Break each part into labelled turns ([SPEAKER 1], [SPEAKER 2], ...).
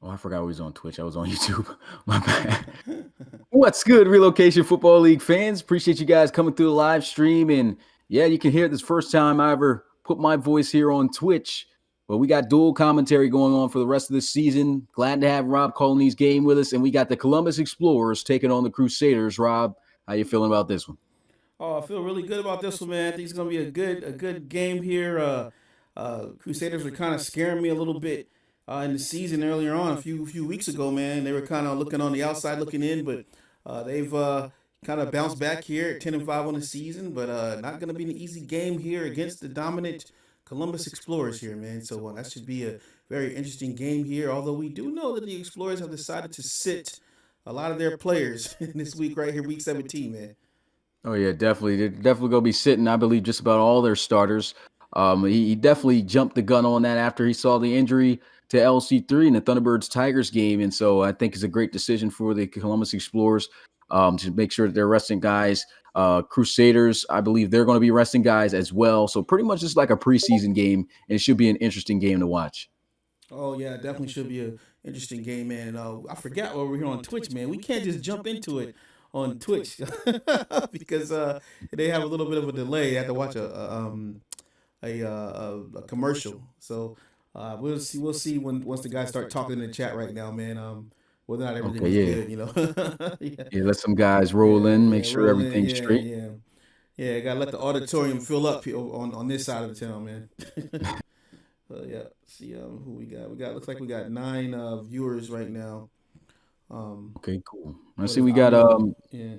[SPEAKER 1] Oh, I forgot we was on Twitch. I was on YouTube. My bad. What's good, Relocation Football League fans? Appreciate you guys coming through the live stream. And yeah, you can hear it this first time I ever put my voice here on Twitch. But we got dual commentary going on for the rest of this season. Glad to have Rob calling these game with us. And we got the Columbus Explorers taking on the Crusaders. Rob, how you feeling about this one?
[SPEAKER 2] Oh, I feel really good about this one, man. I think it's gonna be a good game here. Crusaders were kind of scaring me a little bit in the season earlier on, a few weeks ago, man. They were kind of looking on the outside looking in, but they've kind of bounced back here at 10-5 on the season. But not gonna be an easy game here against the dominant Columbus Explorers here, man. So that should be a very interesting game here. Although we do know that the Explorers have decided to sit a lot of their players this week right here, week 17, man.
[SPEAKER 1] Oh yeah, definitely. They're definitely going to be sitting, I believe, just about all their starters. He definitely jumped the gun on that after he saw the injury to LC3 in the Thunderbirds Tigers game, and so I think it's a great decision for the Columbus Explorers to make sure that they're resting guys. Crusaders, I believe they're going to be resting guys as well. So pretty much just like a preseason game, and it should be an interesting game to watch.
[SPEAKER 2] Oh yeah, definitely should be a interesting game, man. And I forgot while we're here on Twitch, man. We can't just jump into it on Twitch because they have a little bit of a delay. They have to watch a commercial. So we'll see when once the guys start talking in the chat right now, man. Whether or not everything
[SPEAKER 1] Okay,
[SPEAKER 2] was
[SPEAKER 1] yeah,
[SPEAKER 2] good, yeah,
[SPEAKER 1] yeah. Let some guys roll
[SPEAKER 2] yeah,
[SPEAKER 1] in, make
[SPEAKER 2] yeah,
[SPEAKER 1] sure
[SPEAKER 2] rolling,
[SPEAKER 1] everything's
[SPEAKER 2] yeah,
[SPEAKER 1] straight.
[SPEAKER 2] yeah, yeah. Gotta let the auditorium fill up here on this side of the town, man. Yeah. See who we got. We got looks like we got nine viewers right now.
[SPEAKER 1] Okay, cool. I
[SPEAKER 2] But
[SPEAKER 1] see
[SPEAKER 2] if
[SPEAKER 1] we
[SPEAKER 2] I'm
[SPEAKER 1] got
[SPEAKER 2] yeah.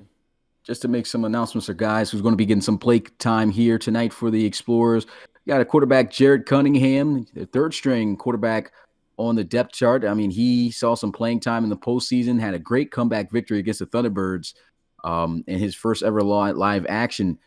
[SPEAKER 1] just to make some announcements for guys who's going to be getting some play time here tonight for the Explorers. You got a quarterback, Jared Cunningham, the third string quarterback on the depth chart. I mean, he saw some playing time in the postseason, had a great comeback victory against the Thunderbirds in his first ever live action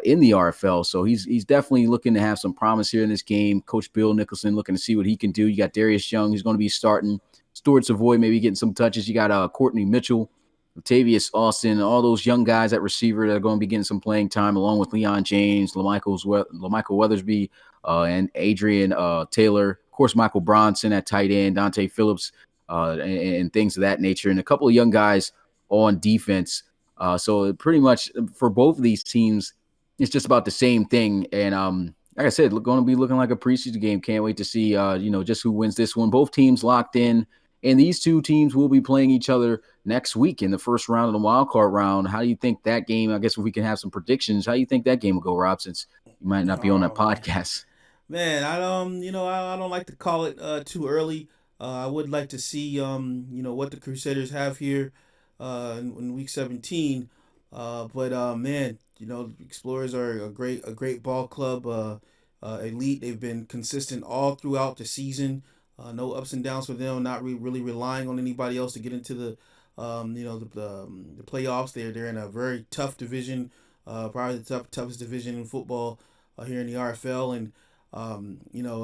[SPEAKER 1] in the RFL. So he's definitely looking to have some promise here in this game. Coach Bill Nicholson looking to see what he can do. You got Darius Young, who's going to be starting. Stuart Savoy maybe getting some touches. You got Courtney Mitchell, Latavius Austin, all those young guys at receiver that are going to be getting some playing time, along with Leon James, LaMichael Weathersby, and Adrian Taylor. Of course, Michael Bronson at tight end, Dante Phillips, and things of that nature, and a couple of young guys on defense. So pretty much for both of these teams, it's just about the same thing. And like I said, going to be looking like a preseason game. Can't wait to see, just who wins this one. Both teams locked in, and these two teams will be playing each other next week in the first round of the wild card round. How do you think that game? I guess if we can have some predictions, how do you think that game will go, Rob? Since you might not be on that
[SPEAKER 2] Oh man,
[SPEAKER 1] podcast.
[SPEAKER 2] man. I don't like to call it too early. I would like to see what the Crusaders have here in week 17. But man, Explorers are a great ball club. Elite. They've been consistent all throughout the season. No ups and downs for them. Not really relying on anybody else to get into the playoffs. They're in a very tough division. Probably the toughest division in football here in the RFL. And I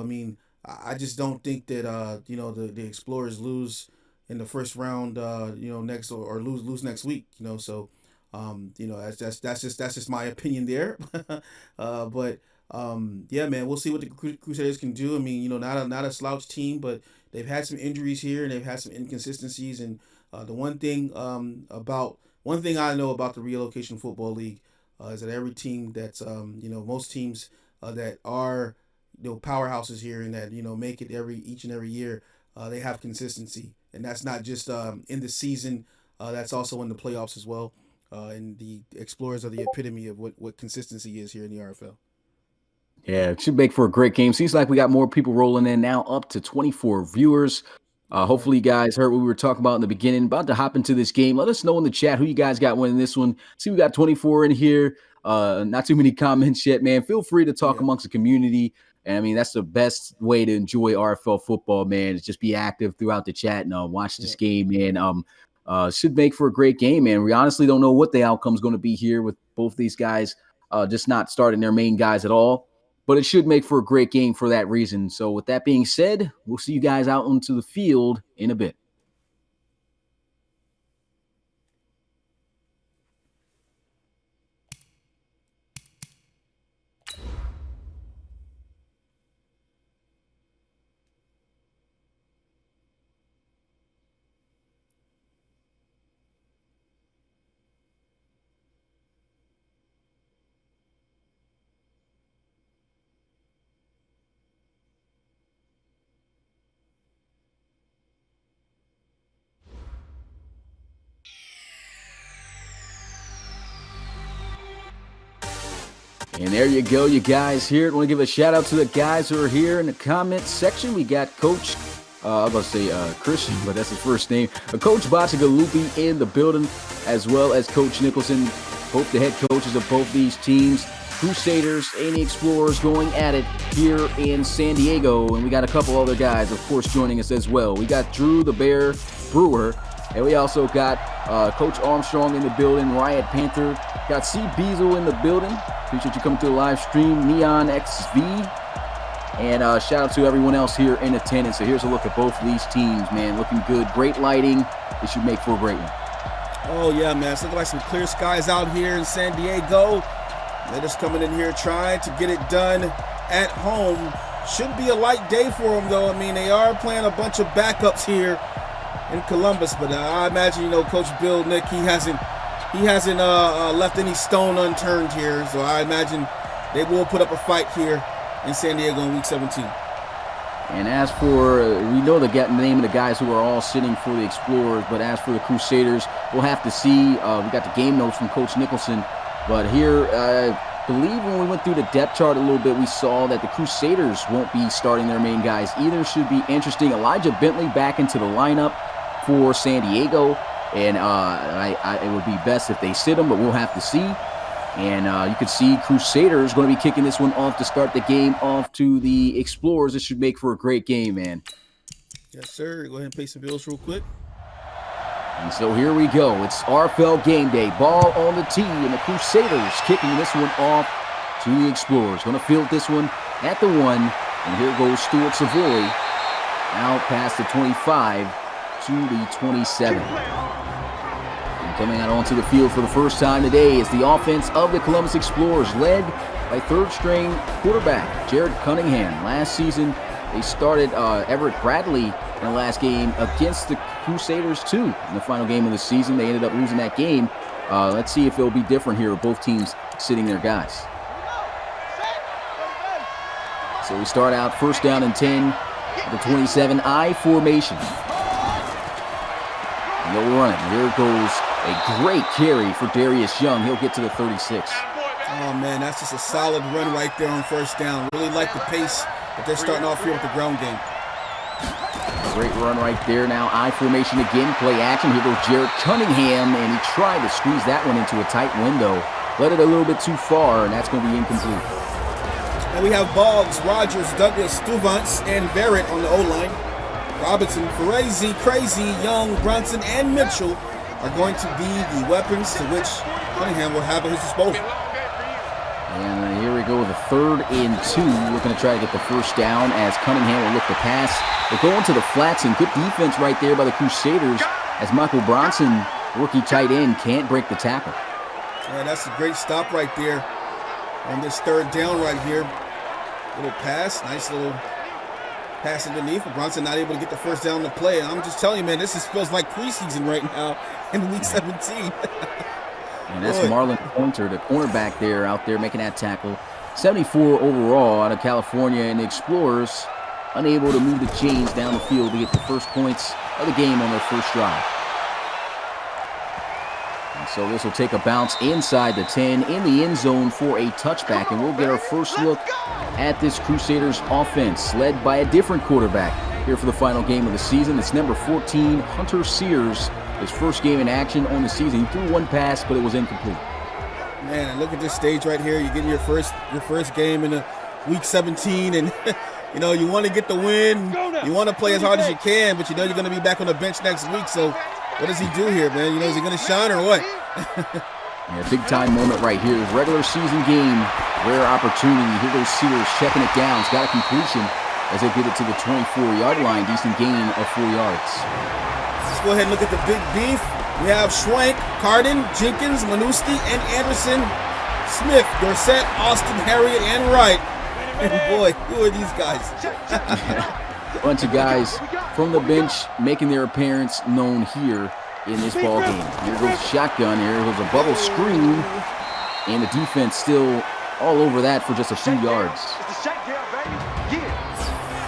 [SPEAKER 2] mean, I just don't think that the Explorers lose in the first round. Next or lose next week. So that's just my opinion there. But yeah, man, we'll see what the Crusaders can do. I mean, not a slouch team, but they've had some injuries here and they've had some inconsistencies. And the one thing I know about the Relocation Football League is that every team that's most teams that are powerhouses here and that make it each and every year, they have consistency, and that's not just in the season. That's also in the playoffs as well. And the Explorers are the epitome of what consistency is here in the RFL.
[SPEAKER 1] Yeah, it should make for a great game. Seems like we got more people rolling in now, up to 24 viewers.
[SPEAKER 2] All right.
[SPEAKER 1] Hopefully, you guys heard what we were talking about in the beginning. About to hop into this game. Let us know in the chat who you guys got winning this one. See, we got 24 in here. Not too many comments yet, man. Feel free to talk
[SPEAKER 2] Yeah.
[SPEAKER 1] amongst the community. And I mean, that's the best way to enjoy RFL football, man. Is just be active throughout the chat and watch this
[SPEAKER 2] Yeah.
[SPEAKER 1] game, man. Should make for a great game, man. We honestly don't know what the outcome is going to be here with both these guys just not starting their main guys at all, but it should make for a great game for that reason. So, with that being said, we'll see you guys out onto the field in a bit. And there you go, you guys here. I want to give a shout out to the guys who are here in the comments section. We got Coach, I was going to say Christian, but that's his first name. Coach Bacigalupi in the building, as well as Coach Nicholson, both the head coaches of both these teams. Crusaders and the Explorers going at it here in San Diego. And we got a couple other guys, of course, joining us as well. We got Drew the Bear Brewer, and we also got Coach Armstrong in the building, Riot Panther, got C. Beazle in the building. Appreciate you coming to the live stream, Neon XV. And shout out to everyone else here in attendance. So here's a look at both of these teams, man. Looking good. Great lighting. It should make for a great one.
[SPEAKER 2] Oh, yeah, man. It's looking like some clear skies out here in San Diego. They're just coming in here trying to get it done at home. Should be a light day for them, though. I mean, they are playing a bunch of backups here in Columbus. But I imagine, Coach Bill Nick, he hasn't left any stone unturned here. So I imagine they will put up a fight here in San Diego in Week 17.
[SPEAKER 1] And as for, we know the name of the guys who are all sitting for the Explorers, but as for the Crusaders, we'll have to see. We got the game notes from Coach Nicholson. But here, I believe when we went through the depth chart a little bit, we saw that the Crusaders won't be starting their main guys either. Should be interesting. Elijah Bentley back into the lineup for San Diego. And it would be best if they sit him, but we'll have to see. And you could see Crusaders going to be kicking this one off to start the game off to the Explorers. This should make for a great game, man.
[SPEAKER 2] Yes, sir. Go ahead and pay some bills real quick.
[SPEAKER 1] And so here we go. It's RFL game day. Ball on the tee, and the Crusaders kicking this one off to the Explorers. Going to field this one at the 1. And here goes Stuart Savoy. Out past the 25 to the 27. And coming out onto the field for the first time today is the offense of the Columbus Explorers, led by third-string quarterback Jared Cunningham. Last season, they started Everett Bradley in the last game against the Crusaders, too. In the final game of the season, they ended up losing that game. Let's see if it'll be different here with both teams sitting their guys. So we start out first down and 10, the 27-I formation. And they'll run it. Here goes a great carry for Darius Young. He'll get to the 36.
[SPEAKER 2] Oh, man, that's just a solid run right there on first down. Really like the pace that they're starting off here with the ground game.
[SPEAKER 1] Great run right there. Now I formation again, play action. Here goes Jared Cunningham, and he tried to squeeze that one into a tight window. Let it a little bit too far, and that's going to be incomplete.
[SPEAKER 2] And we have Boggs, Rogers, Douglas, Stuvance, and Barrett on the O-line. Robinson, Ferrazzi, Crazy, Young, Brunson, and Mitchell are going to be the weapons to which Cunningham will have at his disposal.
[SPEAKER 1] And here we go with a 3rd and 2. Looking to try to get the first down as Cunningham will look to pass. They're going to the flats, and good defense right there by the Crusaders as Michael Bronson, rookie tight end, can't break the tackle.
[SPEAKER 2] Yeah, that's a great stop right there on this 3rd down right here. Little pass, nice little pass underneath, but Bronson not able to get the first down to play. And I'm just telling you, man, this feels like preseason right now in Week 17.
[SPEAKER 1] And that's Marlon Pointer, the cornerback there, out there making that tackle. 74 overall out of California, and the Explorers unable to move the chains down the field to get the first points of the game on their first drive. And so this will take a bounce inside the 10 in the end zone for a touchback, and we'll get our first look at this Crusaders offense, led by a different quarterback here for the final game of the season. It's number 14, Hunter Sears. His first game in action on the season. He threw one pass, but it was incomplete.
[SPEAKER 2] Man, look at this stage right here. You're getting your first game in Week 17, and you want to get the win. You want to play as hard as you can, but you're going to be back on the bench next week. So what does he do here, man? Is he going to shine or what?
[SPEAKER 1] Yeah, big time moment right here. Regular season game, rare opportunity. Here goes Sears checking it down. He's got a completion as they get it to the 24-yard line. Decent gain of 4 yards.
[SPEAKER 2] Let's go ahead and look at the big beef. We have Schwank, Cardin, Jenkins, Manuski, and Anderson, Smith, Dorsett, Austin, Harriet, and Wright. And boy, who are these guys?
[SPEAKER 1] Bunch of guys from the bench making their appearance known here in this ball game. Here goes shotgun. Here goes a bubble screen, and the defense still all over that for just a few yards.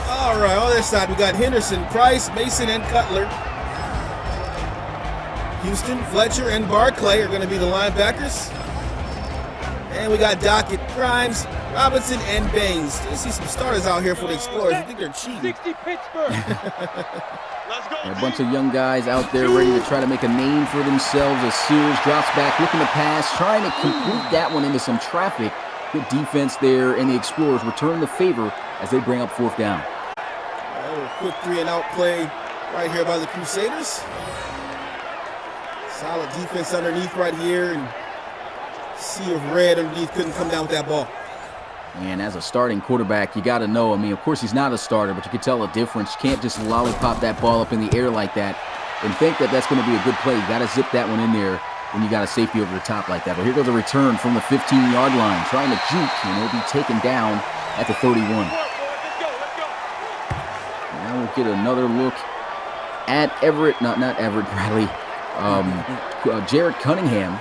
[SPEAKER 2] All right, on this side we got Henderson, Price, Mason, and Cutler. Houston, Fletcher, and Barclay are going to be the linebackers. And we got Dockett, Grimes, Robinson, and Baines. You see some starters out here for the Explorers. I think they're cheating.
[SPEAKER 3] 60 Pittsburgh.
[SPEAKER 1] A bunch of young guys out there ready to try to make a name for themselves as Sears drops back, looking to pass, trying to complete that one into some traffic. Good defense there, and the Explorers return the favor as they bring up 4th down.
[SPEAKER 2] A little quick 3-and-out play right here by the Crusaders. Solid defense underneath right here, and sea of red underneath, couldn't come down with that ball.
[SPEAKER 1] And as a starting quarterback, you got to know, I mean, of course he's not a starter, but you can tell a difference. You can't just lollipop that ball up in the air like that and think that that's going to be a good play. You got to zip that one in there when you got a safety over the top like that. But here goes a return from the 15-yard line, trying to juke, and he'll be taken down at the 31. Now we'll get another look at Everett, not Everett Bradley, Jared Cunningham.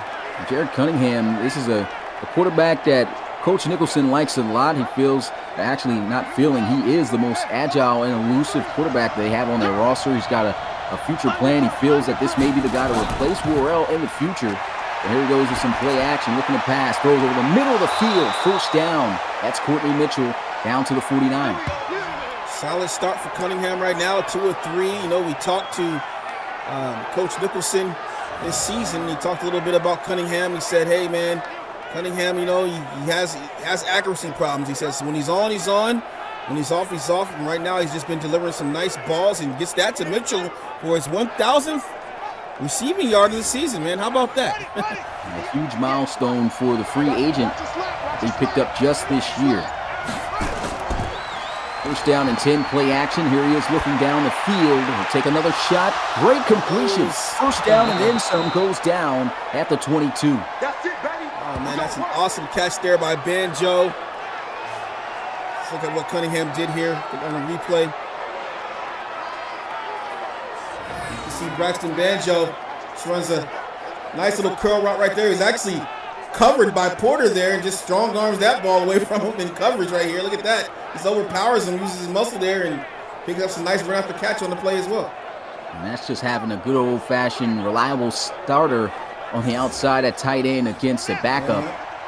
[SPEAKER 1] Jared Cunningham, this is a quarterback that Coach Nicholson likes a lot. He feels, actually not feeling, he is the most agile and elusive quarterback they have on their roster. He's got a future plan. He feels that this may be the guy to replace Worrell in the future. And here he goes with some play action, looking to pass, throws over the middle of the field, 1st down. That's Courtney Mitchell down to the 49.
[SPEAKER 2] Solid start for Cunningham right now, 2 or 3. You know, we talked to Coach Nicholson this season. He talked a little bit about Cunningham. He said, hey, man, Cunningham, you know, he has accuracy problems. He says when he's on, he's on. When he's off, he's off. And right now, he's just been delivering some nice balls and gets that to Mitchell for his 1,000th receiving yard of the season, man. How about that?
[SPEAKER 1] A huge milestone for the free agent he picked up just this year. 1st down and 10, play action. Here he is looking down the field. He'll take another shot. Great completion. 1st down and then some, goes down at the 22.
[SPEAKER 2] Oh, man, that's an awesome catch there by Banjo. Let's look at what Cunningham did here on the replay. You can see Braxton Banjo just runs a nice little curl route right there. He's actually covered by Porter there and just strong arms that ball away from him in coverage right here. Look at that. He overpowers him, uses his muscle there, and picks up some nice run after catch on the play as well.
[SPEAKER 1] And that's just having a good old-fashioned, reliable starter on the outside at tight end against a backup.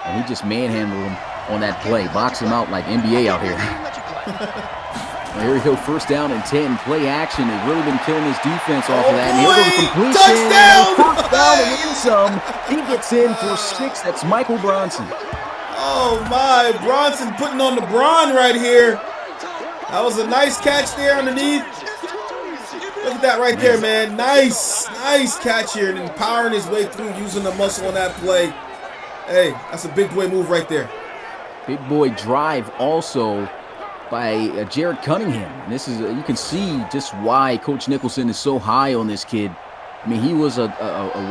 [SPEAKER 1] And he just manhandled him on that play. Box him out like NBA out here. Well, here we go, 1st down and 10. Play action. They've really been killing his defense off of that. And here goes the completion.
[SPEAKER 2] Touchdown!
[SPEAKER 1] 1st down and then some. He gets in for 6. That's Michael Bronson.
[SPEAKER 2] Oh, my. Bronson putting on the Bron right here. That was a nice catch there underneath. Look at that right there, man. Nice catch here, and empowering his way through using the muscle on that play. Hey, that's a big boy move right there.
[SPEAKER 1] Big boy drive also by Jared Cunningham. And this is, you can see just why Coach Nicholson is so high on this kid. I mean, he was a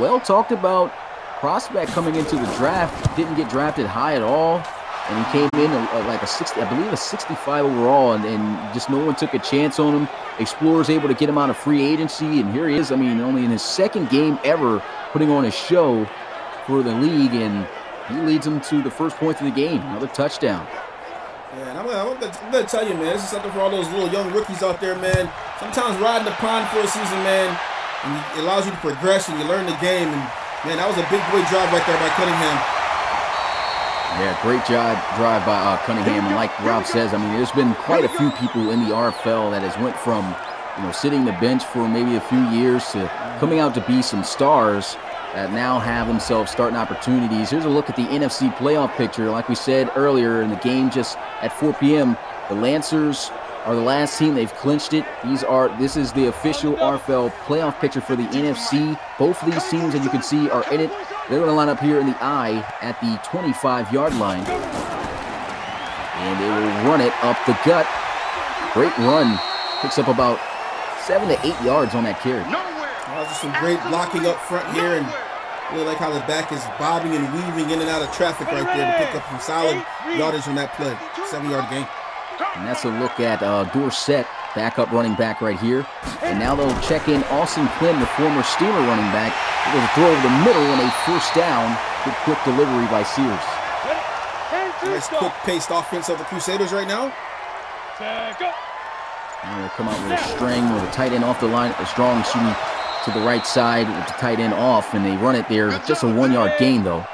[SPEAKER 1] well-talked about prospect coming into the draft. Didn't get drafted high at all. And he came in like a 60, I believe a 65 overall, and just no one took a chance on him. Explorers able to get him out of free agency, and here he is. I mean, only in his 2nd game ever putting on a show for the league, and he leads them to the 1st point of the game, another touchdown.
[SPEAKER 2] Yeah, and I'm gonna tell you, man, this is something for all those little young rookies out there, man. Sometimes riding the pond for a season, man, and it allows you to progress and you learn the game. And man, that was a big boy drive right there by Cunningham.
[SPEAKER 1] Yeah, great drive by Cunningham, and like Rob says, I mean, there's been quite a few people in the RFL that has went from, you know, sitting the bench for maybe a few years to coming out to be some stars that now have themselves starting opportunities. Here's a look at the NFC playoff picture. Like we said earlier in the game, just at 4 p.m., the Lancers are the last team. They've clinched it. This is the official RFL playoff picture for the NFC. Both of these teams that you can see are in it. They're going to line up here in the I at the 25-yard line. And they will run it up the gut. Great run. Picks up about 7 to 8 yards on that carry.
[SPEAKER 2] Just some great blocking up front here, and really like how the back is bobbing and weaving in and out of traffic right there to pick up some solid yardage on that play. 7-yard gain.
[SPEAKER 1] And that's a look at Dorsett, backup running back right here. And now they'll check in Austin Clem, the former Steamer running back. It was a throw over the middle and a 1st down. Good quick delivery by Sears.
[SPEAKER 2] Nice quick-paced offense of the Crusaders right now.
[SPEAKER 1] And they'll come out with a string with a tight end off the line, a strong shooting to the right side with the tight end off, and they run it there. Just a 1-yard gain, though.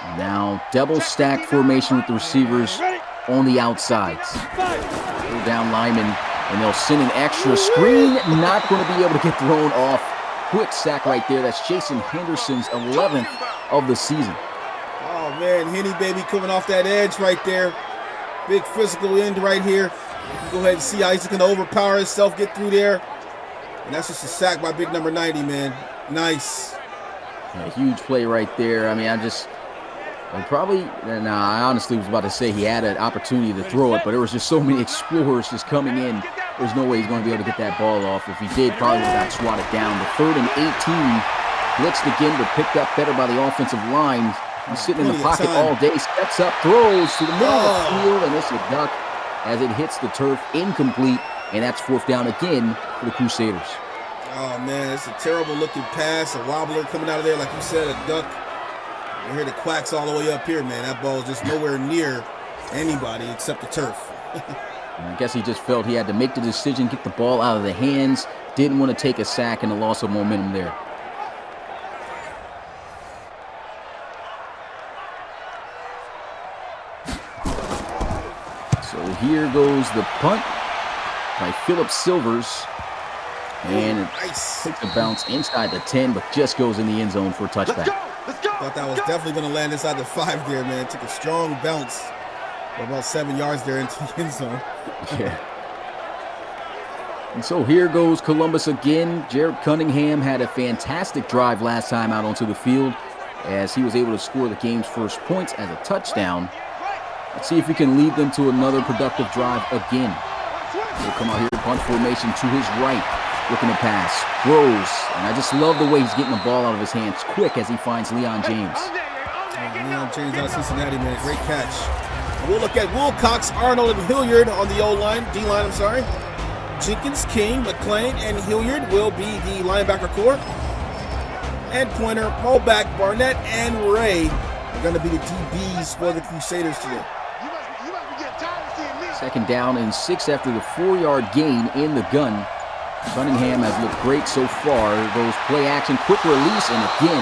[SPEAKER 1] And Now, double stack formation with the receivers on the outsides. Go down lineman, and they'll send an extra screen. Not going to be able to get thrown off. Quick sack right there. That's Jason Henderson's 11th of the season.
[SPEAKER 2] Oh, man, Henny, baby, coming off that edge right there. Big physical end right here. You can go ahead and see how he's going to overpower himself, get through there. And that's just a sack by big number 90, man. Nice.
[SPEAKER 1] A huge play right there. I mean, I honestly was about to say he had an opportunity to throw it, but there was just so many explorers just coming in. There's no way he's going to be able to get that ball off. If he did, probably would have got swatted down. The 3rd and 18, blitzed again, but picked up better by the offensive line. He's sitting in the pocket all day, steps up, throws to the middle of the field, and it's a duck as it hits the turf, incomplete, and that's 4th down again for the Crusaders.
[SPEAKER 2] Oh, man, it's a terrible looking pass, a wobbler coming out of there, like you said, a duck. You hear the quacks all the way up here, man. That ball is just nowhere near anybody except the turf.
[SPEAKER 1] I guess he just felt he had to make the decision, get the ball out of the hands, didn't want to take a sack and a loss of momentum there. So here goes the punt by Philip Silvers. And it takes a bounce inside the 10, but just goes in the end zone for a touchback.
[SPEAKER 2] Thought that was definitely going to land inside the 5 there, man. Took a strong bounce for about 7 yards there into the end zone.
[SPEAKER 1] Yeah. And so here goes Columbus again. Jared Cunningham had a fantastic drive last time out onto the field as he was able to score the game's first points as a touchdown. Let's see if we can lead them to another productive drive again. He'll come out here, punt formation to his right. Looking to pass, throws, and I just love the way he's getting the ball out of his hands quick as he finds Leon James.
[SPEAKER 2] Leon James out of Cincinnati, man, great catch. And we'll look at Wilcox, Arnold, and Hilliard on the O-line, D-line, I'm sorry. Jenkins, King, McClain, and Hilliard will be the linebacker core. And Pointer, Moback, Barnett, and Ray are going to be the DBs for the Crusaders today.
[SPEAKER 1] 2nd down and 6 after the 4-yard gain in the gun. Cunningham has looked great so far. Goes play action, quick release, and again,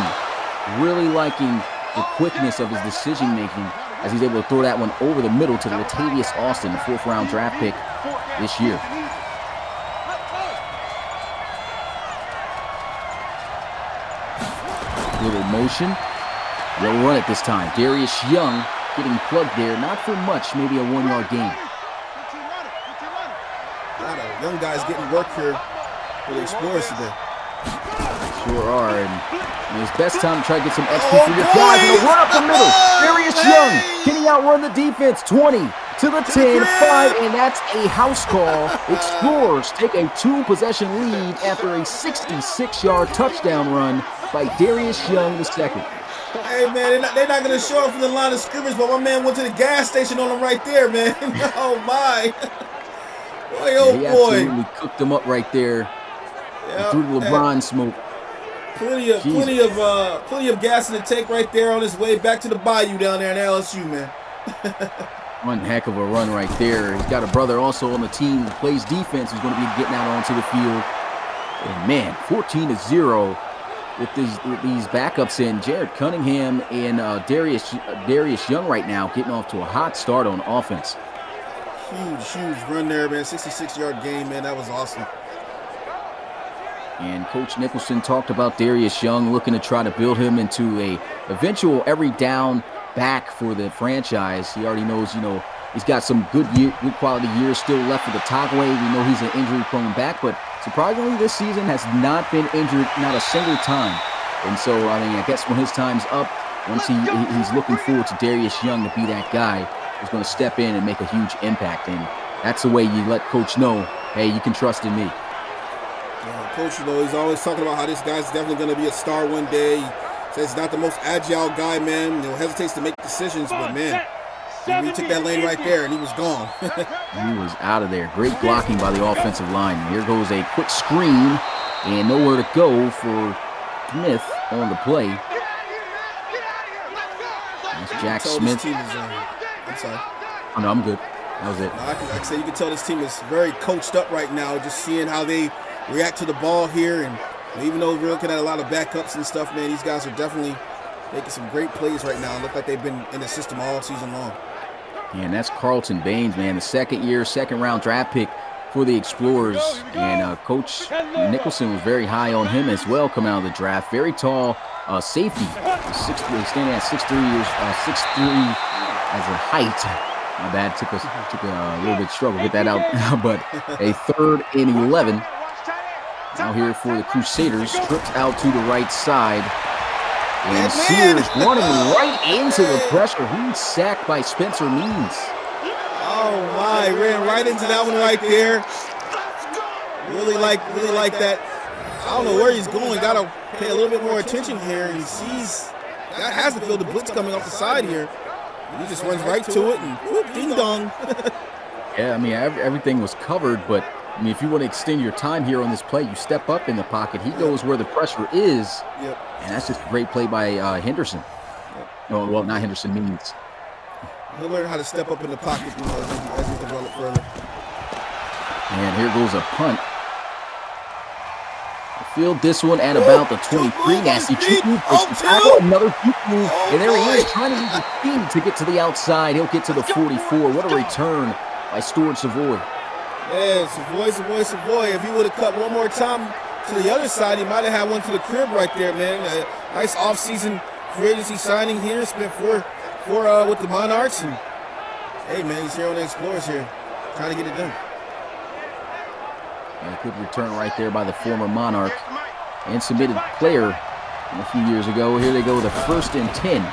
[SPEAKER 1] really liking the quickness of his decision making as he's able to throw that one over the middle to Latavius Austin, the 4th-round draft pick this year. Little motion. They'll run it this time. Darius Young getting plugged there, not for much, maybe a 1-yard gain.
[SPEAKER 2] A lot of young guys getting work here for the Explorers today.
[SPEAKER 1] Sure are, and it's best time to try to get some XP for your guys. And a run up the middle. Darius Young, can he outrun the defense? 20 to the 10, 5, and that's a house call. Explorers take a 2-possession lead after a 66-yard touchdown run by Darius Young II.
[SPEAKER 2] Hey, man, they're not going to show up from the line of scrimmage, but my man went to the gas station on them right there, man. Oh, my. Boy, oh,
[SPEAKER 1] he
[SPEAKER 2] boy.
[SPEAKER 1] Absolutely cooked them up right there. Yep. Through the LeBron smoke.
[SPEAKER 2] Plenty of gas in the tank right there on his way back to the bayou down there in LSU, man.
[SPEAKER 1] One heck of a run right there. He's got a brother also on the team who plays defense who's going to be getting out onto the field. And man, 14-0 with these backups in. Jared Cunningham and Darius Young right now getting off to a hot start on offense.
[SPEAKER 2] Huge run there, man. 66-yard game, man. That was awesome.
[SPEAKER 1] And Coach Nicholson talked about Darius Young looking to try to build him into a eventual every down back for the franchise. He already knows, he's got some good quality years still left for the Tagway. We know he's an injury-prone back, but surprisingly this season has not been injured, not a single time. And so, I guess when his time's up, once he's looking forward to Darius Young to be that guy who's going to step in and make a huge impact. And that's the way you let Coach know, hey, you can trust in me.
[SPEAKER 2] Coach, he's always talking about how this guy's definitely going to be a star one day. He says he's not the most agile guy, man. Hesitates to make decisions, but man, he took that lane right there and he was gone.
[SPEAKER 1] He was out of there. Great blocking by the offensive line. Here goes a quick screen and nowhere to go for Smith on the play. That's Jack Smith.
[SPEAKER 2] I'm sorry.
[SPEAKER 1] Oh, no, I'm good. That was it.
[SPEAKER 2] Like I say, you can tell this team is very coached up right now, just seeing how they react to the ball here. And even though we're looking at a lot of backups and stuff, man, these guys are definitely making some great plays right now. Look like they've been in the system all season long.
[SPEAKER 1] And that's Carlton Baines, man, the second-round draft pick for the Explorers. And Coach Nicholson was very high on him as well coming out of the draft. Very tall safety, standing at 6'3", as a height. My bad, took a little bit of struggle to get that out. But a 3rd and 11. Now here for the Crusaders, stripped out to the right side. And Sears running right into the pressure. He's sacked by Spencer Means.
[SPEAKER 2] Oh my, ran right into that one right there. Really like that. I don't know where he's going. Got to pay a little bit more attention here. He sees, that has to feel the blitz coming off the side here. And he just runs right to it and whoop, ding dong.
[SPEAKER 1] Yeah, I mean, everything was covered, but I mean, if you want to extend your time here on this play, you step up in the pocket. He goes where the pressure is, and that's just a great play by Henderson. No, well, not Henderson, Means.
[SPEAKER 2] He'll learn how to step up in the pocket, as he develop further.
[SPEAKER 1] And here goes a punt. Field this one at about the 23. Nasty cheek move. Another cheek move. And there he is, trying to use his speed to get to the outside. He'll get to the 44. What a return by Stuart Savoy.
[SPEAKER 2] Yeah, Savoy. If he would have cut one more time to the other side, he might have had one to the crib right there, man. Nice offseason free agency signing here. Spent four with the Monarchs. And hey, man, he's here on the Explorers here, trying to get it done.
[SPEAKER 1] And a good return right there by the former Monarch and submitted player a few years ago. Here they go with a 1st and 10.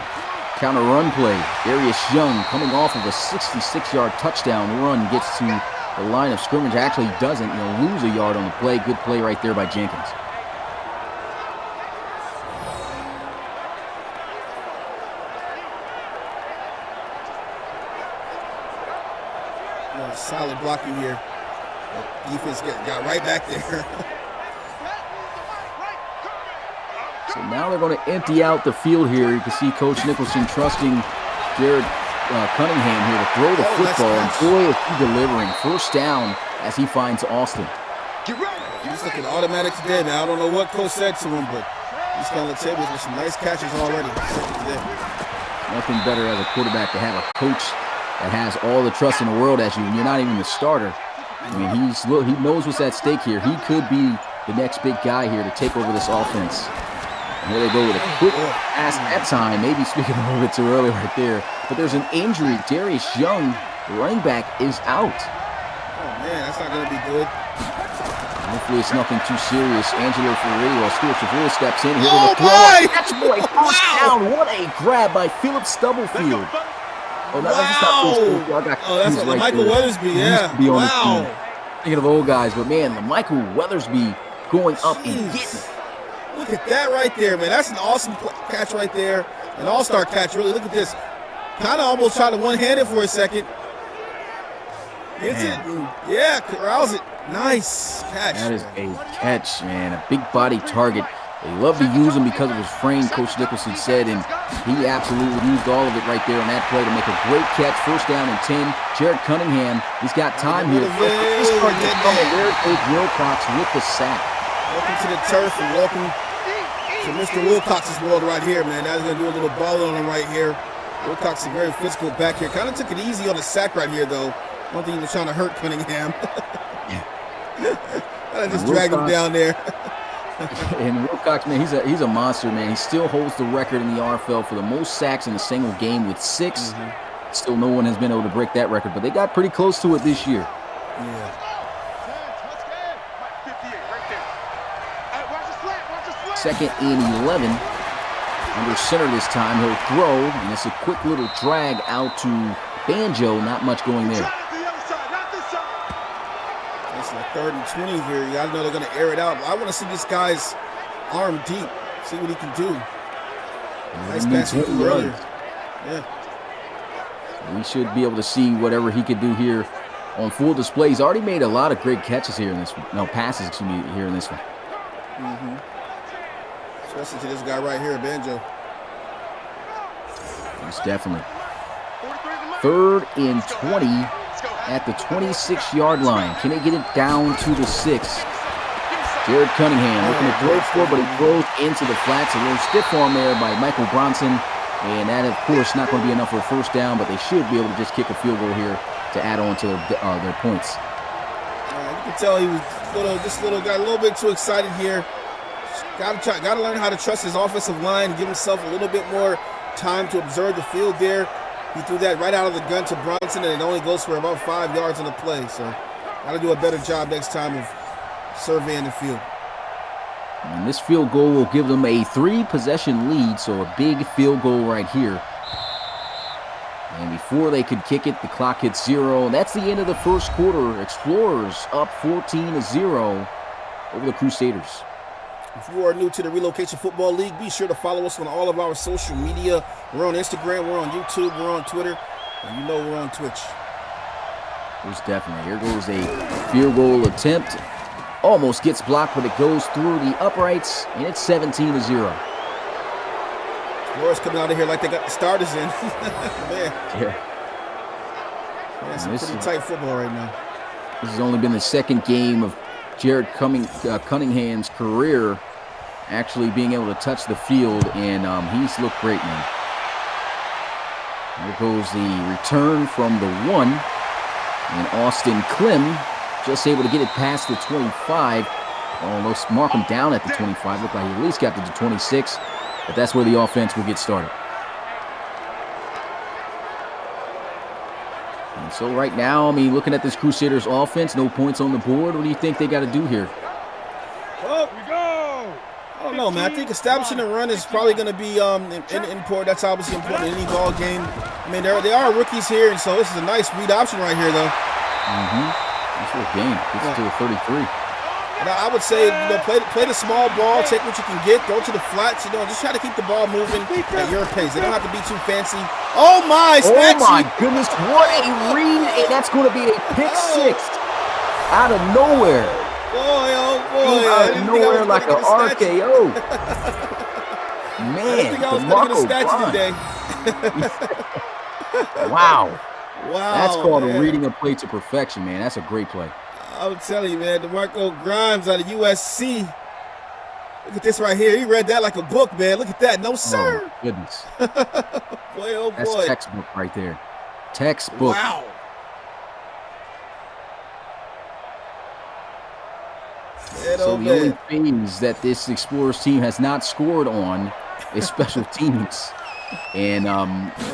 [SPEAKER 1] Counter run play. Darius Young coming off of a 66-yard touchdown run gets to the line of scrimmage. Actually doesn't, lose a yard on the play. Good play right there by Jenkins.
[SPEAKER 2] Solid blocking here. The defense got right back there.
[SPEAKER 1] So now they're going to empty out the field here. You can see Coach Nicholson trusting Jared Cunningham here to throw the football. And boy, is he delivering. 1st down as he finds Austin.
[SPEAKER 2] He's looking automatic today, man. I don't know what Coach said to him, but he's on the tables with some nice catches already.
[SPEAKER 1] Nothing better as a quarterback to have a coach that has all the trust in the world as you, and you're not even the starter. I mean, he knows what's at stake here. He could be the next big guy here to take over this offense. And here they go with a quick pass that time. Maybe speaking a little bit too early right there. But there's an injury. Darius Young, the running back, is out.
[SPEAKER 2] Oh, man, that's not going to be good.
[SPEAKER 1] Hopefully it's nothing too serious. Angelo Ferreira, Stuart Savoy steps in here with a throw. Catch boy, 1st down. What a grab by Philip Stubblefield. Oh, no, that's not
[SPEAKER 2] that's Michael Weathersby, yeah.
[SPEAKER 1] Wow. Thinking of old guys, but man, Michael Weathersby going up and getting it.
[SPEAKER 2] Look at that right there, man. That's an awesome catch right there. An all-star catch, really. Look at this. Kind of almost tried to one-hand it for a second. Hits it. Yeah, corrals it. Nice catch.
[SPEAKER 1] That is a catch, man. A big body target. They love to use him because of his frame, Coach Nicholson said, and he absolutely used all of it right there on that play to make a great catch. 1st down and 10. Jared Cunningham, he's got time here. There goes Wilcox with the sack.
[SPEAKER 2] Welcome to the turf and welcome to Mr. Wilcox's world right here, man. That's going to do a little ball on him right here. Wilcox is very physical back here. Kind of took it easy on the sack right here, though. I don't think he was trying to hurt Cunningham. I just dragged him down there.
[SPEAKER 1] And Wilcox, man, he's a monster, man. He still holds the record in the RFL for the most sacks in a single game with 6. Still no one has been able to break that record, but they got pretty close to it this year.
[SPEAKER 2] Yeah.
[SPEAKER 1] 2nd and 11. Under center this time. He'll throw, and it's a quick little drag out to Banjo. Not much going there.
[SPEAKER 2] It's a 3rd and 20 here. You gotta know they're gonna air it out. I want to see this guy's arm deep. See what he can do. Nice pass earlier. Yeah.
[SPEAKER 1] We should be able to see whatever he could do here on full display. He's already made a lot of great catches here in this one. No, passes, excuse me, here in this one.
[SPEAKER 2] Especially to this guy right here, Banjo.
[SPEAKER 1] Most definitely. 3rd and 20 at the 26-yard line. Can they get it down to the 6? Jared Cunningham looking to throw for, but he
[SPEAKER 2] Oh,
[SPEAKER 1] throws into the flats. A little stiff arm there by Michael Bronson. And that, of course, not going to be enough for a first down, but they should be able to just kick a field goal here to add on to their points.
[SPEAKER 2] you can tell he was got a little bit too excited here. Got to learn how to trust his offensive line, give himself a little bit more time to observe the field there. He threw that right out of the gun to Bronson, and it only goes for about 5 yards on the play. So, got to do a better job next time of surveying the field.
[SPEAKER 1] And this field goal will give them a 3-possession lead, so a big field goal right here. And before they could kick it, the clock hits 0. That's the end of the first quarter. Explorers up 14-0 over the Crusaders.
[SPEAKER 2] If you are new to the Relocation Football League, be sure to follow us on all of our social media. We're on Instagram, we're on YouTube, we're on Twitter, and we're on Twitch.
[SPEAKER 1] Most definitely. Here goes a field goal attempt. Almost gets blocked, but it goes through the uprights, and it's 17-0.
[SPEAKER 2] Explorers coming out of here like they got the starters in. Man.
[SPEAKER 1] Yeah.
[SPEAKER 2] Some pretty tight football right now.
[SPEAKER 1] This has only been the second game of Jared Cunningham's career actually being able to touch the field, and he's looked great, man. There goes the return from the 1, and Austin Klim just able to get it past the 25. Almost mark him down at the 25. Looked like he at least got to the 26, but that's where the offense will get started. And so right now, I mean, looking at this Crusaders offense, no points on the board. What do you think they got to do here?
[SPEAKER 2] Well, I don't know, man. I think establishing a run is probably going to be important. That's obviously important in any ball game. I mean, they are rookies here, and so this is a nice read option right here, though.
[SPEAKER 1] Nice little game. Gets it to the 33.
[SPEAKER 2] And I would say, play the small ball, take what you can get, throw to the flats, just try to keep the ball moving at your pace. They don't have to be too fancy. Oh my
[SPEAKER 1] goodness, what a read, and that's going to be a pick six out of nowhere.
[SPEAKER 2] Boy,
[SPEAKER 1] out of nowhere like an RKO. Man,
[SPEAKER 2] I didn't think I was going to get a statue today.
[SPEAKER 1] Wow. That's called
[SPEAKER 2] man.
[SPEAKER 1] a reading a play to perfection, man. That's a great play.
[SPEAKER 2] I'm telling you, man, DeMarco Grimes out of USC. Look at this right here. He read that like a book, man. Look at that. No, sir.
[SPEAKER 1] Oh, goodness.
[SPEAKER 2] Boy.
[SPEAKER 1] That's textbook right there. Textbook.
[SPEAKER 2] Wow.
[SPEAKER 1] So the only things that this Explorers team has not scored on is special teams. And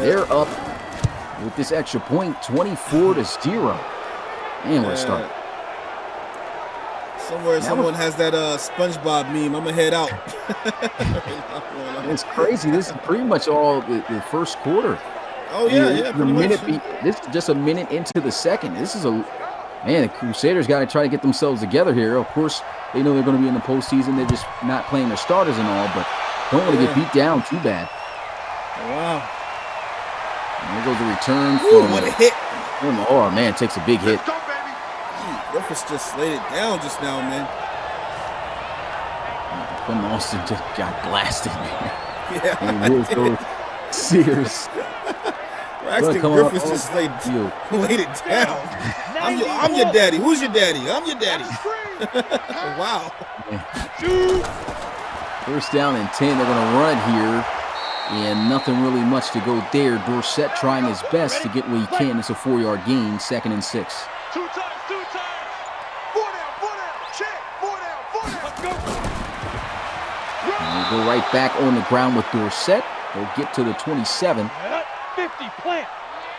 [SPEAKER 1] they're up with this extra point, 24-0. Man, what a start.
[SPEAKER 2] Somewhere someone has that SpongeBob meme. I'm going to head out.
[SPEAKER 1] It's crazy. This is pretty much all the first quarter.
[SPEAKER 2] Oh, yeah, pretty much.
[SPEAKER 1] This is just a minute into the second. This is the Crusaders got to try to get themselves together here. Of course, they know they're going to be in the postseason. They're just not playing their starters and all, but don't want to get beat down too bad.
[SPEAKER 2] Wow.
[SPEAKER 1] And there goes the return from.
[SPEAKER 2] What a hit.
[SPEAKER 1] Oh, man, takes a big hit.
[SPEAKER 2] Griffiths just laid it down just now, man.
[SPEAKER 1] Quinn Austin just got blasted, man.
[SPEAKER 2] Yeah.
[SPEAKER 1] And here's those Sears.
[SPEAKER 2] Braxton Griffiths just laid it down. I'm your daddy. Who's your daddy? I'm your daddy. Wow.
[SPEAKER 1] First down and 10. They're going to run it here. And nothing really much to go there. Dorsett trying his best to get what he can. It's a 4-yard gain, 2nd and 6.
[SPEAKER 3] Two times. 4 down. Check. 4 down. Let's go.
[SPEAKER 1] And we'll go right back on the ground with Dorsett. They'll get to the 27.
[SPEAKER 3] 50 plant.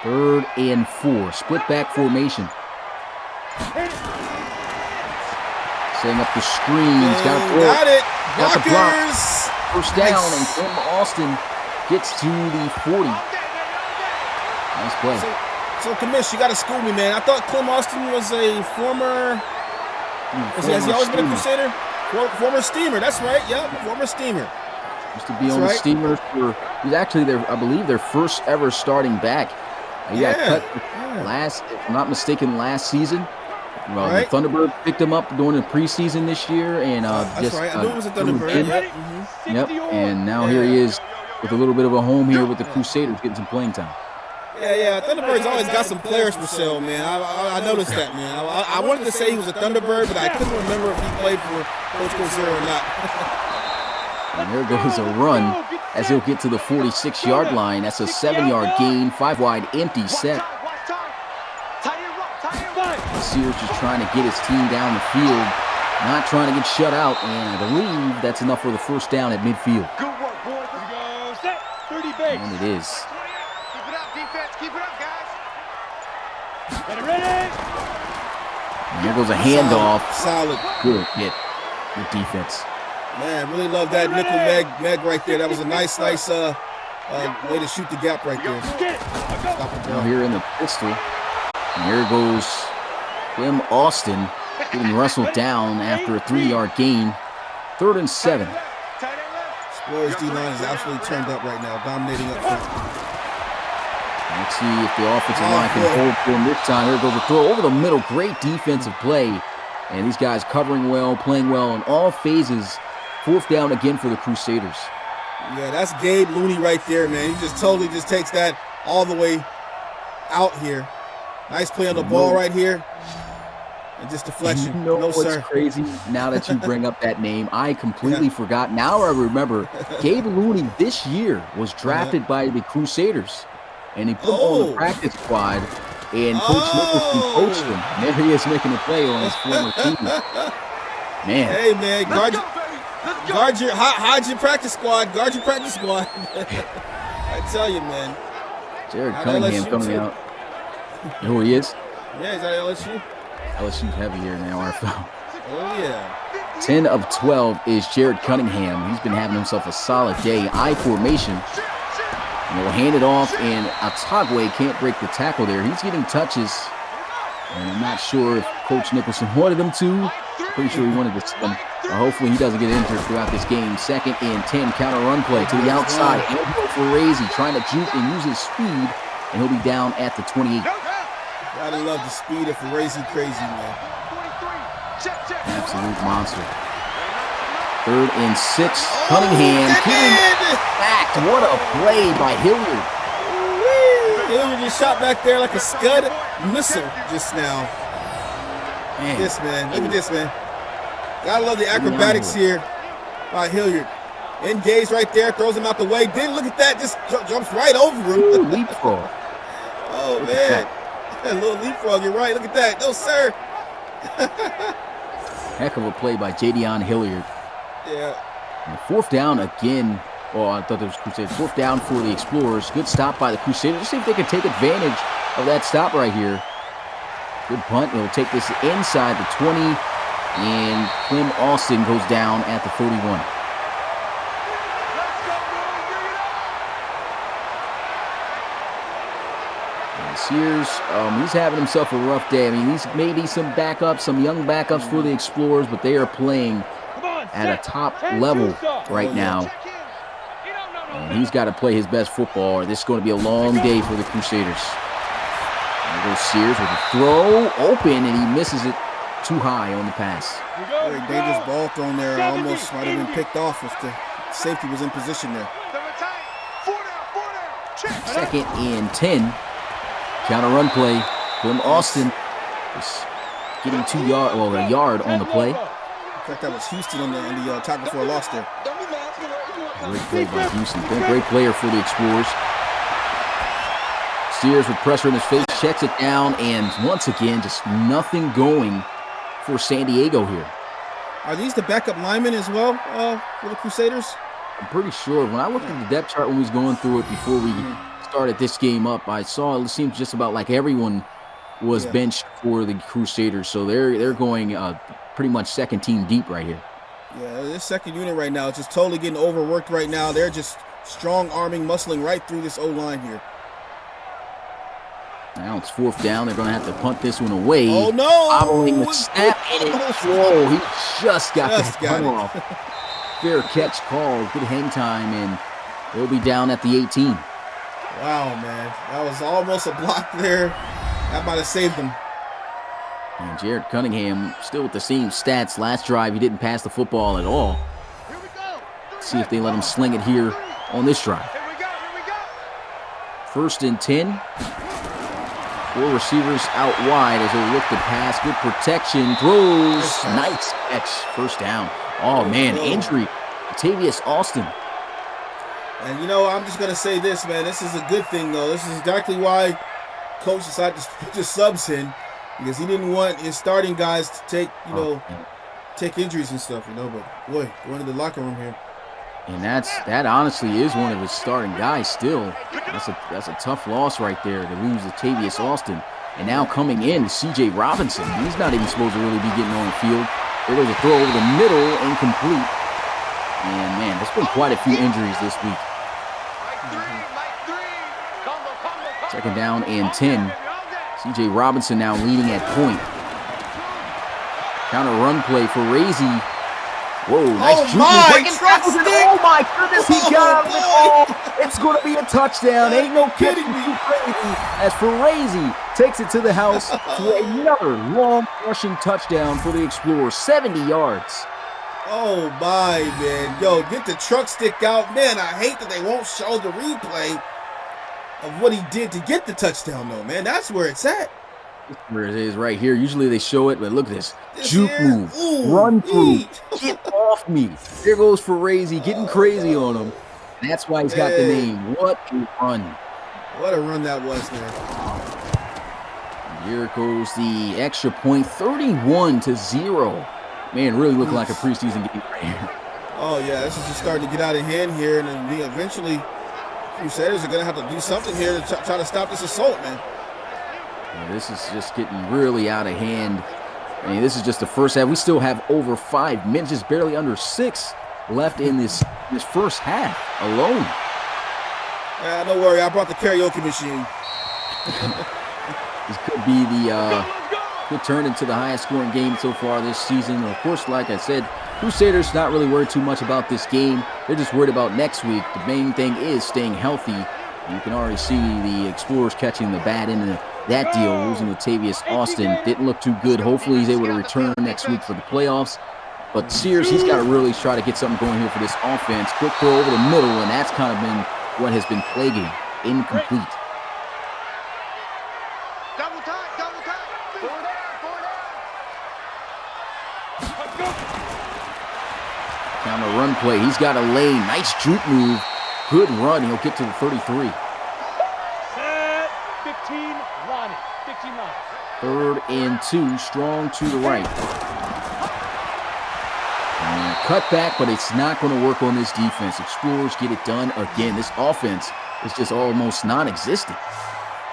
[SPEAKER 1] 3rd and 4. Split back formation. Setting up the screens.
[SPEAKER 2] Got it.
[SPEAKER 1] Got the block.
[SPEAKER 2] Blockers.
[SPEAKER 1] First down, and Clem Austin gets to the 40. Nice play.
[SPEAKER 2] So Commish, you got to school me, man. I thought Clem Austin was a former. Has he always been a Crusader? Former Steamer. That's right. Yep, former Steamer.
[SPEAKER 1] Used to be on the Steamers for. He's actually I believe, their first ever starting back. He got cut last, if I'm not mistaken, last season. The Thunderbird picked him up during the preseason this year, and
[SPEAKER 2] that's right. I knew it was a Thunderbird.
[SPEAKER 1] Yep. And now here he is with a little bit of a home here with the Crusaders, getting some playing time.
[SPEAKER 2] Yeah. Thunderbirds always got some players for sale, man. I noticed that, man. I wanted to say he was a Thunderbird, but I couldn't remember if he played for Coach Crusader or not.
[SPEAKER 1] And there goes a run as he'll get to the 46-yard line. That's a 7-yard gain, 5 wide empty set. Sears just trying to get his team down the field, not trying to get shut out, and I believe that's enough for the first down at midfield.
[SPEAKER 3] Good work, boys. Here we go. Set. 30 base.
[SPEAKER 1] And it is.
[SPEAKER 3] Keep it up, defense. Keep it up, guys.
[SPEAKER 2] Ready?
[SPEAKER 1] And there goes a handoff.
[SPEAKER 2] Solid.
[SPEAKER 1] Good hit. Good defense.
[SPEAKER 2] Man, really love that nickel meg right there. That was a nice way to shoot the gap right there.
[SPEAKER 1] Now here in the pistol. And here goes Clem Austin getting wrestled down after a 3-yard gain. 3rd and 7.
[SPEAKER 2] Explorers D-line is absolutely turned up right now, dominating up front.
[SPEAKER 1] Let's see if the offensive line can hold for him this time. There goes a throw over the middle. Great defensive play. And these guys covering well, playing well in all phases. 4th down again for the Crusaders.
[SPEAKER 2] Yeah, that's Gabe Looney right there, man. He just totally takes that all the way out here. Nice play on the ball right here. And just deflection.
[SPEAKER 1] You know
[SPEAKER 2] no,
[SPEAKER 1] what's
[SPEAKER 2] sir.
[SPEAKER 1] crazy? Now that you bring up that name, I completely forgot. Now I remember. Gabe Looney this year was drafted by the Crusaders. And he put him on the practice squad. And Coach Nicholson coached him. And there he is making a play on his former team. Man.
[SPEAKER 2] Hey, man. Hide your practice squad. Guard your practice squad. I tell you, man.
[SPEAKER 1] Jared Cunningham coming out. You know who he is?
[SPEAKER 2] Yeah, he's at LSU.
[SPEAKER 1] LSU's heavy here now, RFL.
[SPEAKER 2] Oh, yeah.
[SPEAKER 1] 10 of 12 is Jared Cunningham. He's been having himself a solid day. I formation. And he'll hand it off, and Atagwe can't break the tackle there. He's getting touches. And I'm not sure if Coach Nicholson wanted him to. Pretty sure he wanted to see him. Hopefully he doesn't get injured throughout this game. 2nd and 10, counter run play to the outside. And for Razy, trying to juke and use his speed. And he'll be down at the 28.
[SPEAKER 2] Gotta love the speed of Razy crazy, man.
[SPEAKER 1] Absolute monster. 3rd and 6. Cunningham getting back. What a play by Hilliard.
[SPEAKER 2] Hilliard just shot back there like a Scud missile just now.
[SPEAKER 1] Man.
[SPEAKER 2] Look at this, man. Gotta love the acrobatics here by Hilliard. Engaged right there, throws him out the way. Then look at that, just jumps right over him.
[SPEAKER 1] Ooh, leapfrog.
[SPEAKER 2] Oh, man. A little leapfrog, you're right. Look at that. No, sir.
[SPEAKER 1] Heck of a play by Jadion Hilliard.
[SPEAKER 2] Yeah.
[SPEAKER 1] And 4th down again. Oh, I thought it was Crusaders. 4th down for the Explorers. Good stop by the Crusaders. Let's see if they can take advantage of that stop right here. Good punt. He'll take this inside the 20. And Clem Austin goes down at the 41. Sears, he's having himself a rough day. I mean, these may be some backups, some young backups for the Explorers, but they are playing at a top level right now. And he's got to play his best football, or this is going to be a long day for the Crusaders. There goes Sears with a throw, open, and he misses it too high on the pass.
[SPEAKER 2] Very dangerous ball thrown there. Almost might have been picked off if the safety was in position there.
[SPEAKER 1] 2nd and 10. Counter run play. Clem Austin is getting a yard on the play.
[SPEAKER 2] In fact, that was Houston on the tackle for a loss there.
[SPEAKER 1] Great play by Houston. Been a great player for the Explorers. Sears with pressure in his face, checks it down, and once again, just nothing going for San Diego here.
[SPEAKER 2] Are these the backup linemen as well for the Crusaders?
[SPEAKER 1] I'm pretty sure. When I looked at the depth chart when we was going through it before we started this game up, I saw it seems just about like everyone was benched for the Crusaders, so they're going pretty much 2nd team deep right here.
[SPEAKER 2] Yeah, this second unit right now is just totally getting overworked right now. They're just strong arming, muscling right through this O-line here.
[SPEAKER 1] Now it's 4th down. They're going to have to punt this one away.
[SPEAKER 2] Oh, no!
[SPEAKER 1] Hobbling the snap, and whoa, he just got that punt off. Fair catch call, good hang time, and they'll be down at the 18.
[SPEAKER 2] Wow, man. That was almost a block there. That might have saved them.
[SPEAKER 1] And Jared Cunningham still with the same stats. Last drive, he didn't pass the football at all. Let's see if they let him sling it here on this drive. 4 first and 10. 4 receivers out wide as they look to pass. Good protection. Throws. Nice catch. First down. Oh, man. Injury. Latavius Austin.
[SPEAKER 2] And, you know, I'm just going to say this, man. This is a good thing, though. This is exactly why Coach decided to put the subs in, because he didn't want his starting guys to take, take injuries and stuff, But, boy, going to the locker room here.
[SPEAKER 1] And that honestly is one of his starting guys still. That's a tough loss right there to lose Latavius Austin. And now coming in, C.J. Robinson. He's not even supposed to really be getting on the field. There goes a throw over the middle, incomplete. And, man, there's been quite a few injuries this week. Second down and 10. C.J. Robinson now leading at point. Counter run play for Razy. Whoa, nice juke. Oh, my goodness, he got it. Oh, it's going to be a touchdown. Ain't no kidding me. As Razy takes it to the house for another long rushing touchdown for the Explorers. 70 yards.
[SPEAKER 2] Oh, my, man. Yo, get the truck stick out. Man, I hate that they won't show the replay of what he did to get the touchdown, though, man. That's where it's at.
[SPEAKER 1] Where it is right here. Usually they show it, but look at this. Juke move. Run through. Get off me. There goes Razy getting crazy on him. And that's why he's got the name. What a run.
[SPEAKER 2] What a run that was, man.
[SPEAKER 1] Here goes the extra point. 31-0. Man, really looking like a preseason game right here.
[SPEAKER 2] Oh, yeah. This is just starting to get out of hand here. And then eventually, Crusaders are going to have to do something here to try to stop this assault, man.
[SPEAKER 1] Yeah, this is just getting really out of hand. I mean, this is just the first half. We still have over 5 minutes, just barely under 6 left in this first half alone.
[SPEAKER 2] Don't worry, I brought the karaoke machine.
[SPEAKER 1] This could be could turn into the highest scoring game so far this season. Of course, like I said, Crusaders not really worried too much about this game. They're just worried about next week. The main thing is staying healthy. You can already see the Explorers catching the bad end of that deal, losing Latavius Austin. Didn't look too good. Hopefully he's able to return next week for the playoffs. But Sears, he's got to really try to get something going here for this offense. Quick throw over the middle, and that's kind of been what has been plaguing. Incomplete.
[SPEAKER 3] Double time, double time. Four down.
[SPEAKER 1] Counter run play. He's got a lane. Nice juke move. Good run. He'll get to the 33.
[SPEAKER 4] Set 15 line. 15 line.
[SPEAKER 1] 3rd and 2. Strong to the right. And cut back, but it's not going to work on this defense. Explorers get it done again. This offense is just almost non-existent.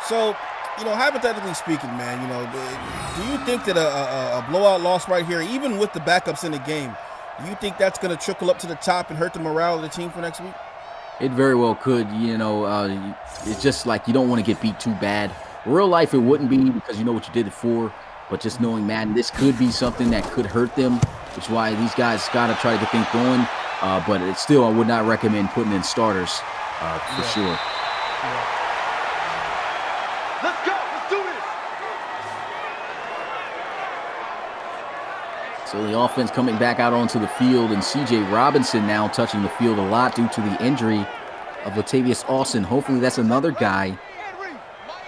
[SPEAKER 2] So, hypothetically speaking, man, do you think that a blowout loss right here, even with the backups in the game, do you think that's going to trickle up to the top and hurt the morale of the team for next week?
[SPEAKER 1] It very well could. It's just like you don't want to get beat too bad. Real life, it wouldn't be because you know what you did it for. But just knowing, Madden, this could be something that could hurt them, which is why these guys got to try to get things going. But it's still, I would not recommend putting in starters for sure.
[SPEAKER 2] Yeah.
[SPEAKER 3] Let's go. Let's do this.
[SPEAKER 1] So the offense coming back out onto the field, and C.J. Robinson now touching the field a lot due to the injury of Latavius Austin. Hopefully that's another guy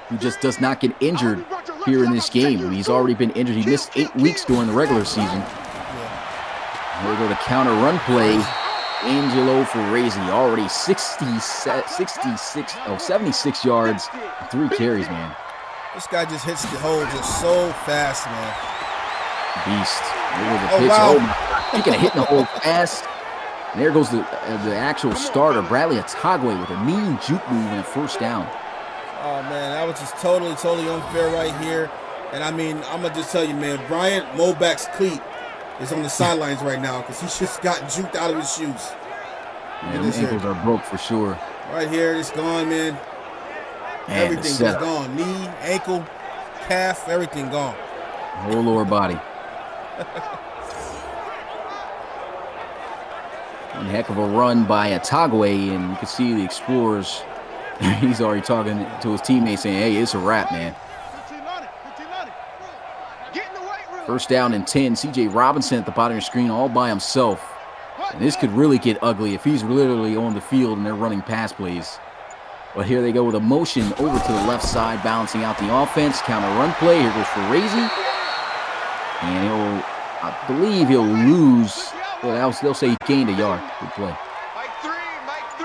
[SPEAKER 1] who just does not get injured here in this game. I mean, he's already been injured. He missed 8 weeks during the regular season. Here we go to counter run play. Angelo Razy already 76 yards, 3 carries, man.
[SPEAKER 2] This guy just hits the hole just so fast, man.
[SPEAKER 1] Beast. There goes the pitch.
[SPEAKER 2] Wow.
[SPEAKER 1] Oh, my God. Speaking of hitting the hole fast. And there goes the actual starter, Bradley Atagwe, with a mean juke move and a first down.
[SPEAKER 2] Oh, man, that was just totally unfair right here. And, I mean, I'm going to just tell you, man, Bryant Moback's cleat is on the sidelines right now because he's just got juked out of his shoes.
[SPEAKER 1] Yeah, his ankles are broke for sure.
[SPEAKER 2] Right here, it's gone, man. Everything's just gone. Knee, ankle, calf, everything gone.
[SPEAKER 1] Whole lower body. One heck of a run by Atagwe, and you can see the Explorers. He's already talking to his teammates saying, hey, it's a wrap, man. First down and 10. C.J. Robinson at the bottom of your screen all by himself. And this could really get ugly if he's literally on the field and they're running pass plays. But here they go with a motion over to the left side, balancing out the offense. Counter run play. Here goes for Razy. And I believe he'll lose. Well, they'll say he gained a yard. Good play.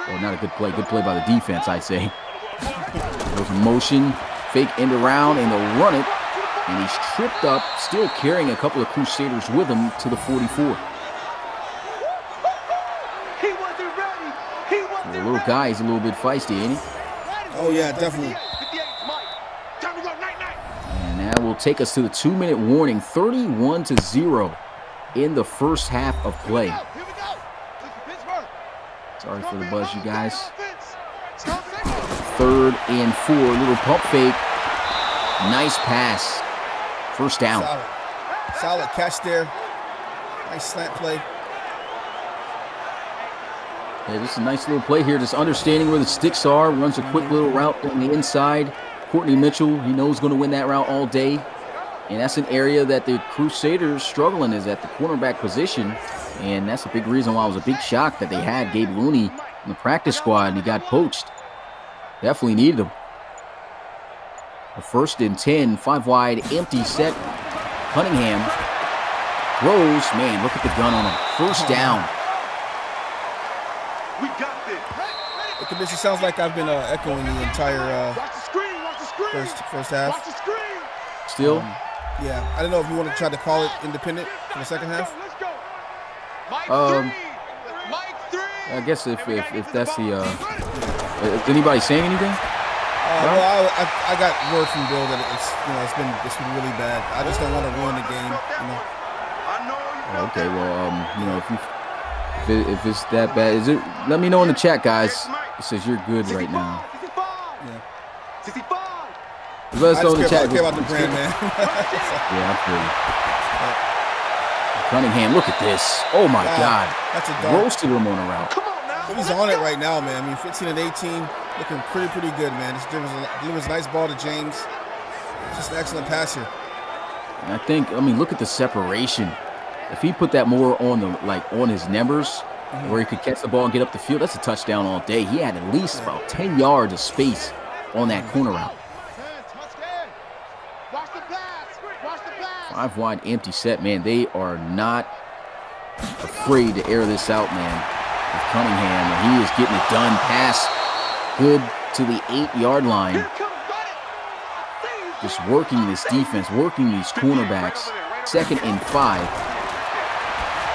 [SPEAKER 1] Or not a good play. Good play by the defense, I'd say. There's a motion. Fake end around, and they'll run it. And he's tripped up, still carrying a couple of Crusaders with him to the 44. The little guy is a little bit feisty, ain't he?
[SPEAKER 2] Oh, yeah, definitely.
[SPEAKER 1] And that will take us to the 2-minute warning, 31-0 in the first half of play. Sorry for the buzz, you guys. 3rd and 4, little pump fake. Nice pass. First down.
[SPEAKER 2] Solid catch there. Nice slant play.
[SPEAKER 1] Yeah, this is a nice little play here. Just understanding where the sticks are. Runs a quick little route on the inside. Courtney Mitchell, he knows going to win that route all day. And that's an area that the Crusaders struggling is at the cornerback position. And that's a big reason why it was a big shock that they had Gabe Looney in the practice squad and he got poached. Definitely needed him. A 1st and 10, 5 wide, empty set. Cunningham throws. Man, look at the gun on him. First down.
[SPEAKER 3] We got this.
[SPEAKER 2] The condition sounds like I've been echoing the entire
[SPEAKER 3] Watch the screen. Watch the screen.
[SPEAKER 2] first half.
[SPEAKER 3] Watch the screen.
[SPEAKER 1] Still?
[SPEAKER 2] Yeah, I don't know if you want to try to call it independent for the second half.
[SPEAKER 3] Let's go. Mike three.
[SPEAKER 1] I guess if that's the is anybody saying anything?
[SPEAKER 2] Well, I got word from Bill that it's been really bad. I just don't want to ruin the game.
[SPEAKER 1] Okay, well, if it's that bad, is it? Let me know in the chat, guys. It says you're good right now.
[SPEAKER 2] Yeah.
[SPEAKER 3] 65.
[SPEAKER 1] Let us know in the chat.
[SPEAKER 2] I care about the brand, man.
[SPEAKER 1] Yeah, I feel you. Cunningham, look at this. Oh my God.
[SPEAKER 2] That's a dart.
[SPEAKER 1] Roasted him on a route.
[SPEAKER 3] Come on now.
[SPEAKER 2] He's on it right now, man. I mean, 15 and 18, looking pretty good, man. This delivers a nice ball to James. It's just an excellent pass here.
[SPEAKER 1] And I think, look at the separation. If he put that more on on his numbers, where he could catch the ball and get up the field, that's a touchdown all day. He had at least about 10 yards of space on that corner route. 5 wide empty set, man. They are not afraid to air this out, man. With Cunningham, and he is getting it done. Pass good to the 8-yard line. Just working this defense, working these cornerbacks. 2nd and 5.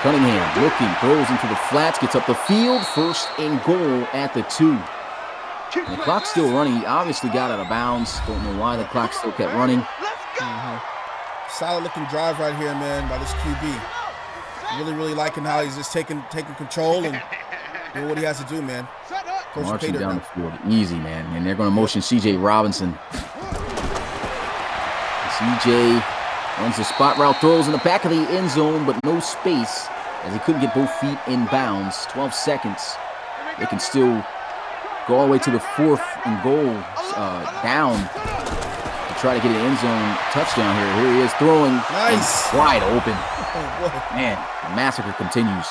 [SPEAKER 1] Cunningham looking, throws into the flats, gets up the field. 1st and goal at the 2. And the clock's still running. He obviously got out of bounds. Don't know why the clock still kept running.
[SPEAKER 2] Solid looking drive right here, man, by this QB. Really liking how he's just taking control and doing what he has to do, man.
[SPEAKER 1] Marching down the field, easy, man. And they're going to motion C.J. Robinson. C.J. runs the spot route, throws in the back of the end zone, but no space as he couldn't get both feet in bounds. 12 seconds. They can still go all the way to the 4th and goal down to try to get an end zone touchdown here. Here he is throwing.
[SPEAKER 2] Nice.
[SPEAKER 1] Wide open. Man, the massacre continues.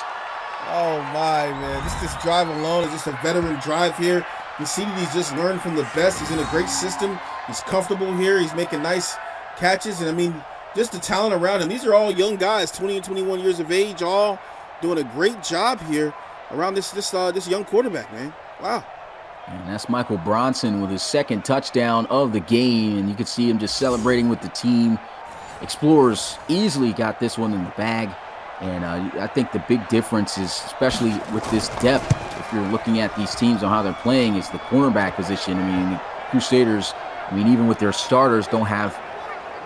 [SPEAKER 2] Oh my, man. This drive alone is just a veteran drive here. You see that he's just learned from the best. He's in a great system. He's comfortable here. He's making nice catches. And just the talent around him. These are all young guys, 20 and 21 years of age, all doing a great job here around this young quarterback, man. Wow.
[SPEAKER 1] And that's Michael Bronson with his 2nd touchdown of the game. And you can see him just celebrating with the team. Explorers easily got this one in the bag. And I think the big difference is, especially with this depth, if you're looking at these teams on how they're playing, is the cornerback position. The Crusaders, even with their starters, don't have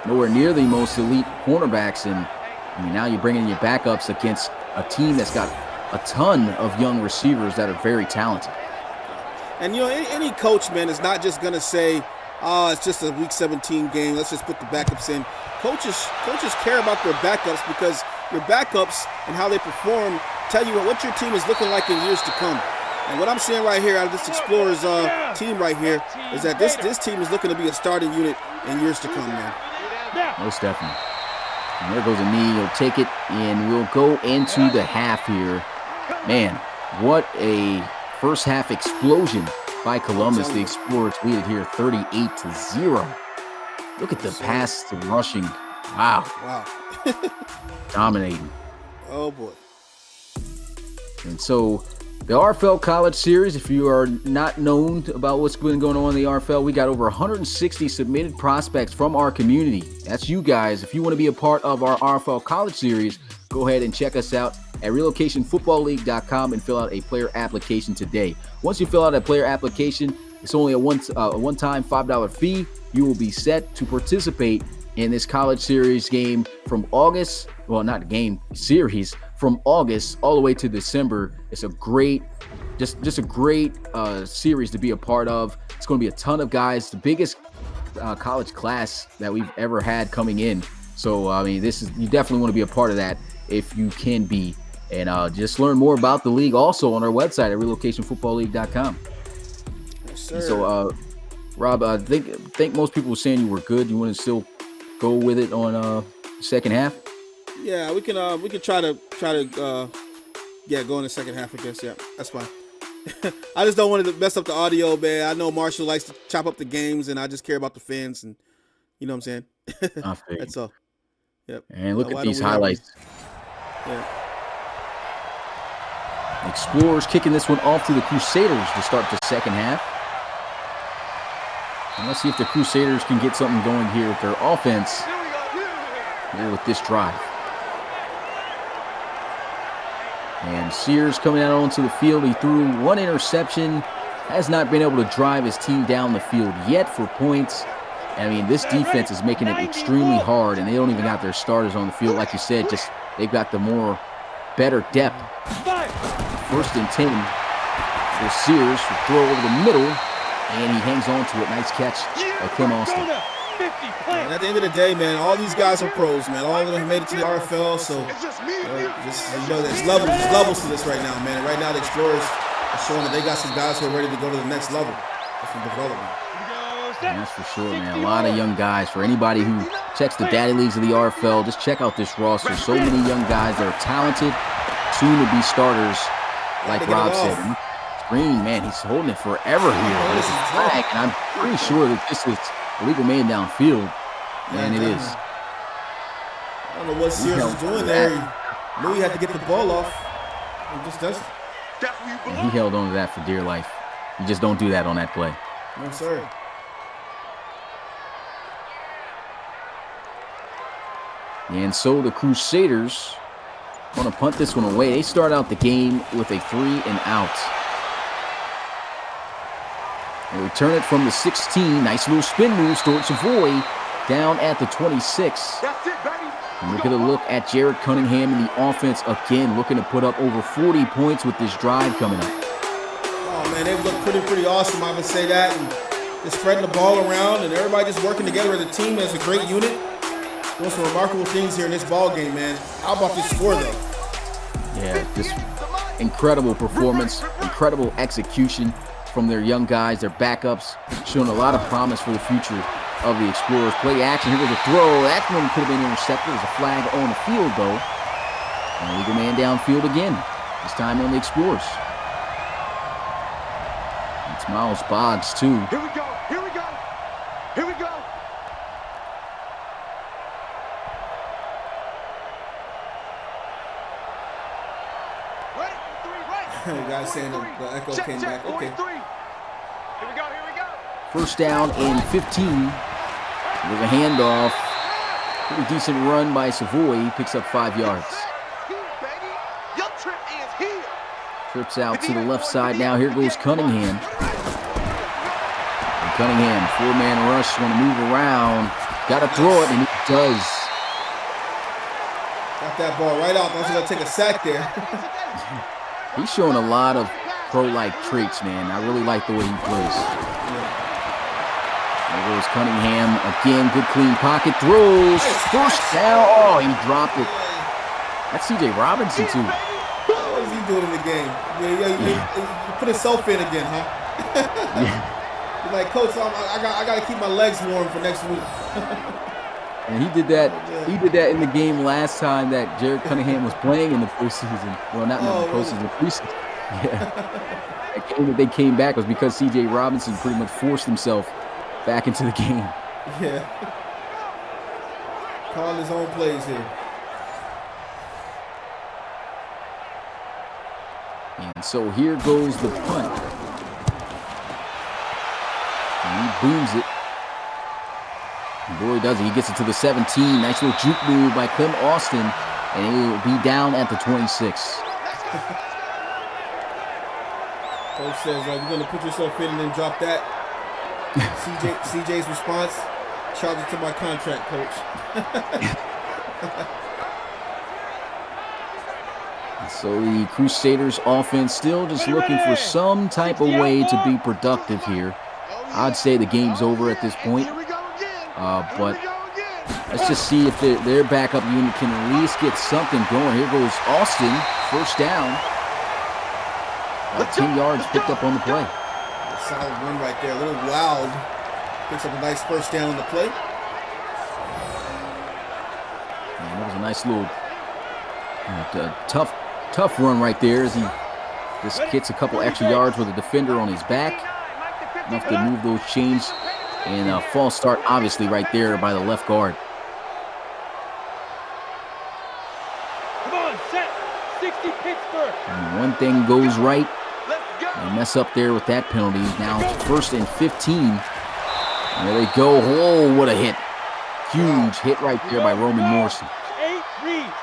[SPEAKER 1] nowhere near the most elite cornerbacks. And now you're bringing your backups against a team that's got a ton of young receivers that are very talented.
[SPEAKER 2] And, any coach, man, is not just going to say, it's just a Week 17 game. Let's just put the backups in. Coaches care about their backups because your backups and how they perform tell you what your team is looking like in years to come. And what I'm seeing right here out of this Explorers team right here is that this team is looking to be a starting unit in years to come, man.
[SPEAKER 1] Most definitely. And there goes a knee. He'll take it, and we'll go into the half here. Man, what a first half explosion by
[SPEAKER 2] I'm
[SPEAKER 1] Columbus.
[SPEAKER 2] telling
[SPEAKER 1] The
[SPEAKER 2] you.
[SPEAKER 1] Explorers lead it here 38-0. Look at the
[SPEAKER 2] Yes, sir.
[SPEAKER 1] pass, the rushing. Wow,
[SPEAKER 2] Wow.
[SPEAKER 1] dominating.
[SPEAKER 2] Oh boy.
[SPEAKER 1] And so the RFL College Series, if you are not known about what's been going on in the RFL, we got over 160 submitted prospects from our community. That's you guys. If you want to be a part of our RFL College Series, go ahead and check us out at relocationfootballleague.com and fill out a player application today. Once you fill out a player application, it's only a one-time $5 fee. You will be set to participate in this college series game from August. Well, not game, series from August all the way to December. It's a great, just a great series to be a part of. It's going to be a ton of guys, the biggest college class that we've ever had coming in. So, I mean, you definitely want to be a part of that if you can be. And just learn more about the league also on our website at relocationfootballleague.com.
[SPEAKER 2] Yes, sir.
[SPEAKER 1] And so, Rob, I think most people were saying you were good. You want to still go with it on the second half?
[SPEAKER 2] Yeah, we can try to go in the second half, I guess. Yeah, that's fine. I just don't want to mess up the audio, man. I know Marshall likes to chop up the games, and I just care about the fans, and you know what I'm saying.
[SPEAKER 1] I feel you.
[SPEAKER 2] That's all. Yep.
[SPEAKER 1] And look at
[SPEAKER 2] Why don't
[SPEAKER 1] these
[SPEAKER 2] we have
[SPEAKER 1] highlights.
[SPEAKER 2] Yeah.
[SPEAKER 1] Explorers kicking this one off to the Crusaders to start the second half. And let's see if the Crusaders can get something going here with their offense here with this drive. And Sears coming out onto the field. He threw one interception. Has not been able to drive his team down the field yet for points. I mean, this defense is making it extremely hard, and they don't even got their starters on the field. Like you said, just they've got the better depth. First and 10 for Sears. Throw over the middle, and he hangs on to it. Nice catch by Clem Austin.
[SPEAKER 2] And at the end of the day, man, all these guys are pros, man. All of them have made it to the RFL, so there's levels to this right now, man. And right now, the Explorers are showing that they got some guys who are ready to go to the next level of development.
[SPEAKER 1] And that's for sure, man. A lot of young guys. For anybody who checks the daddy leagues of the RFL, just check out this roster. So many young guys that are talented, soon to be starters, like Rob said. Green, man, he's holding it forever here with his flag, and I'm pretty sure that this is a legal man downfield. And it is.
[SPEAKER 2] I don't know what Sears is doing there. He knew he had to get the ball off. He just doesn't.
[SPEAKER 1] And he held on to that for dear life. You just don't do that on that play.
[SPEAKER 2] No, sir.
[SPEAKER 1] And so the Crusaders want to punt this one away. They start out the game with a 3 and out. They return it from the 16. Nice little spin move. Stuart Savoy down at the 26. And we're going to look at Jared Cunningham and the offense again, looking to put up over 40 points with this drive coming up.
[SPEAKER 2] Oh, man, they've looked pretty awesome, I would say that. And just spreading the ball around and everybody just working together as a team, as a great unit. Doing some remarkable things here in this ball game, man. How about this score, though?
[SPEAKER 1] Yeah, just incredible performance, incredible execution from their young guys, their backups, showing a lot of promise for the future of the Explorers. Play action, here was a throw. That one could have been intercepted. There's a flag on the field, though. And legal man downfield again, this time on the Explorers. It's Miles Boggs, too.
[SPEAKER 3] Here we go. Here we go. Here we go.
[SPEAKER 2] The guy saying the echo came back. Okay.
[SPEAKER 3] Here we go. Here we go.
[SPEAKER 1] First down and 15. There's a handoff. Pretty decent run by Savoy. He picks up 5 yards.
[SPEAKER 3] Your trip is here.
[SPEAKER 1] Trips out to the left side now. Here goes Cunningham. And Cunningham, 4-man rush, want to move around. Got to throw it, and he does.
[SPEAKER 2] Got that ball right off. I was going to take a sack there.
[SPEAKER 1] He's showing a lot of pro-like traits, man. I really like the way he plays. There goes Cunningham again. Good clean pocket. Throws. First down. Oh, he dropped it. That's C.J. Robinson, too.
[SPEAKER 2] What is he doing in the game? He put himself in again, huh? He's like, Coach, I got to keep my legs warm for next week.
[SPEAKER 1] And he did that. He did that in the game last time that Jared Cunningham was playing in the postseason. Well, not in the postseason, the preseason. Yeah. That game that they came back was because C.J. Robinson pretty much forced himself back into the game.
[SPEAKER 2] Yeah. Calling his own plays here.
[SPEAKER 1] And so here goes the punt. And he booms it. And boy, does he. He gets it to the 17. Nice little juke move by Clem Austin. And he will be down at the 26.
[SPEAKER 2] Coach says, you're going to put yourself in and then drop that. CJ's response, charge it to my contract, Coach.
[SPEAKER 1] So the Crusaders offense still just looking for some type of way to be productive here. I'd say the game's over at this point. But let's just see if their backup unit can at least get something going. Here goes Austin, first down. 10 yards picked up on the play.
[SPEAKER 2] A solid run right there, a little wild. Picks up a nice first down on the play.
[SPEAKER 1] And that was a nice little tough run right there as he just gets a couple extra yards with a defender on his back. Enough to move those chains. And a false start, obviously, right there by the left guard.
[SPEAKER 4] Come on, set. 60 Pittsburgh.
[SPEAKER 1] And one thing goes right. They mess up there with that penalty. Now it's 1st and 15. And there they go. Whoa, what a hit. Huge hit right there by Roman Morrison.
[SPEAKER 4] 8 reads.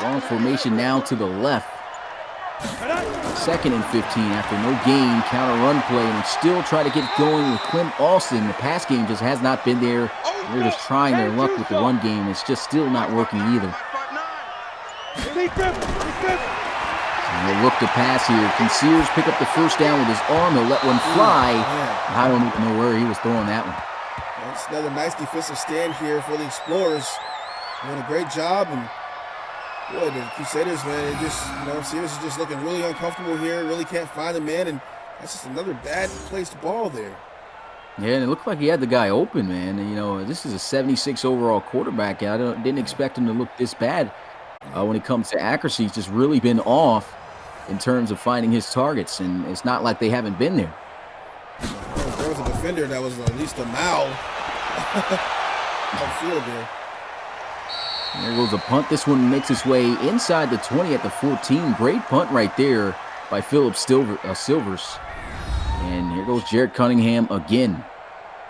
[SPEAKER 1] Long formation now to the left. 2nd and 15 after no gain. Counter run play. And still try to get going with Clem Austin. The pass game just has not been there. They're just trying their luck with the run game. It's just still not working either. And they'll look to pass here. Can Sears pick up the first down with his arm? He'll let one fly. I don't even know where he was throwing that one.
[SPEAKER 2] That's another nice defensive stand here for the Explorers. Doing a great job. And boy, the Crusaders, man, Sears is just looking really uncomfortable here. Really can't find the man. And that's just another bad placed ball there.
[SPEAKER 1] Yeah, and it looked like he had the guy open, man. And, this is a 76 overall quarterback. I didn't expect him to look this bad. When it comes to accuracy, he's just really been off in terms of finding his targets, and it's not like they haven't been there.
[SPEAKER 2] There was a defender that was at least a mile outfield there.
[SPEAKER 1] There goes a punt. This one makes its way inside the 20 at the 14. Great punt right there by Philip Silvers. And here goes Jared Cunningham again.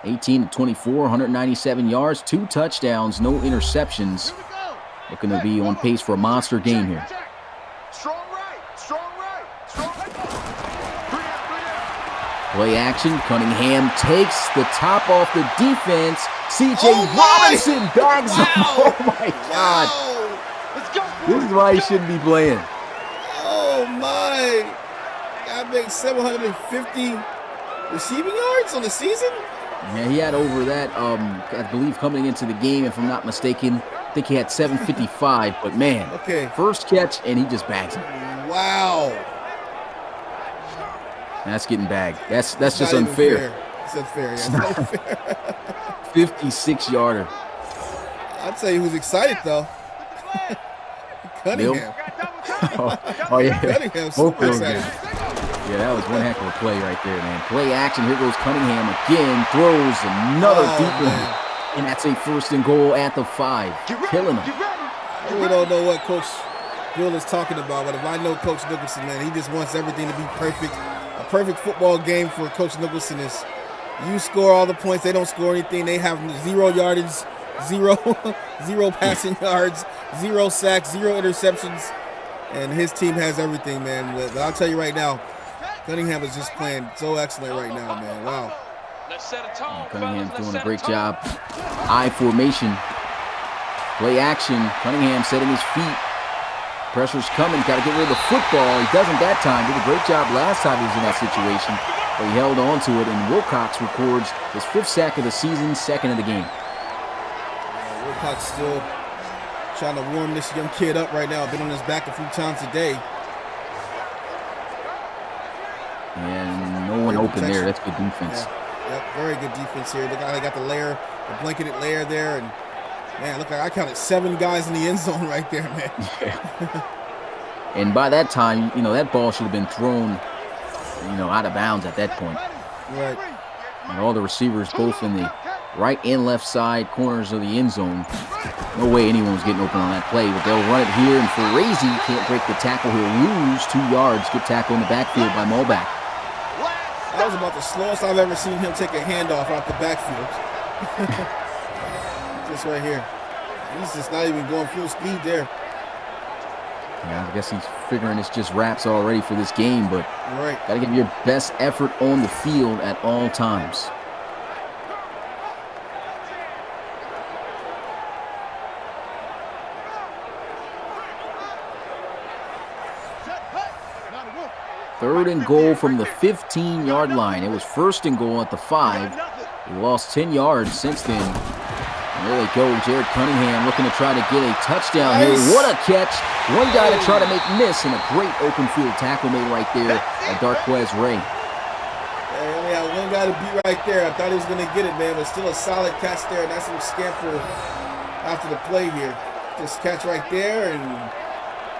[SPEAKER 1] 18-24, 197 yards, 2 touchdowns, no interceptions. Looking to be on pace for a monster game here. Play action. Cunningham takes the top off the defense. C.J. Robinson bags him. Oh, my God. This is why he shouldn't be playing.
[SPEAKER 2] Oh, my. That makes 750 receiving yards on the season?
[SPEAKER 1] Yeah, he had over that, I believe, coming into the game, if I'm not mistaken. I think he had 755, but man, first catch, and he just bags him.
[SPEAKER 2] Wow.
[SPEAKER 1] That's getting bagged. That's just unfair.
[SPEAKER 2] It's unfair. Yeah, it's unfair.
[SPEAKER 1] 56-yarder.
[SPEAKER 2] I'll tell you who's excited, though. Cunningham.
[SPEAKER 1] Oh, yeah.
[SPEAKER 2] Cunningham's super excited.
[SPEAKER 1] Yeah, that was one heck of a play right there, man. Play action. Here goes Cunningham again. Throws another deep one. And that's a 1st and goal at the 5. Killing him.
[SPEAKER 2] I really don't know what Coach Bill is talking about, but if I know Coach Nicholson, man, he just wants everything to be perfect. A perfect football game for Coach Nicholson is you score all the points, they don't score anything. They have 0 yardage, zero passing yards, 0 sacks, 0 interceptions, and his team has everything, man. But I'll tell you right now, Cunningham is just playing so excellent right now, man. Wow.
[SPEAKER 1] Cunningham's doing a great job. I formation. Play action. Cunningham setting his feet. Pressure's coming. Got to get rid of the football. He doesn't that time. Did a great job last time he was in that situation. But he held on to it, and Wilcox records his 5th sack of the season, 2nd of the game.
[SPEAKER 2] Wilcox still trying to warm this young kid up right now. Been on his back a few times today.
[SPEAKER 1] And no one open there. That's good defense.
[SPEAKER 2] Yeah. Yep, very good defense here. They got the layer, the blanketed layer there, and man, look, I counted 7 guys in the end zone right there, man.
[SPEAKER 1] Yeah. And by that time, that ball should have been thrown, out of bounds at that point.
[SPEAKER 2] Right.
[SPEAKER 1] And all the receivers, both in the right and left side corners of the end zone. No way anyone was getting open on that play, but they'll run it here, and Ferrazzi can't break the tackle. He'll lose 2 yards. Good tackle in the backfield by Mulback.
[SPEAKER 2] That was about the slowest I've ever seen him take a handoff out the backfield. Just right here. He's just not even going full speed there.
[SPEAKER 1] Yeah, I guess he's figuring it's just wraps already for this game, but
[SPEAKER 2] right.
[SPEAKER 1] Got to give your best effort on the field at all times. Third and goal from the 15-yard line. It was first and goal at the 5. He lost 10 yards since then. And there they go. Jared Cunningham looking to try to get a touchdown here. What a catch. One guy to try to make miss, and a great open field tackle made right there by Darquez Ray.
[SPEAKER 2] Hey, only had one guy to beat right there. I thought he was going to get it, man, but still a solid catch there. And that's some scamper after the play here. Just catch right there and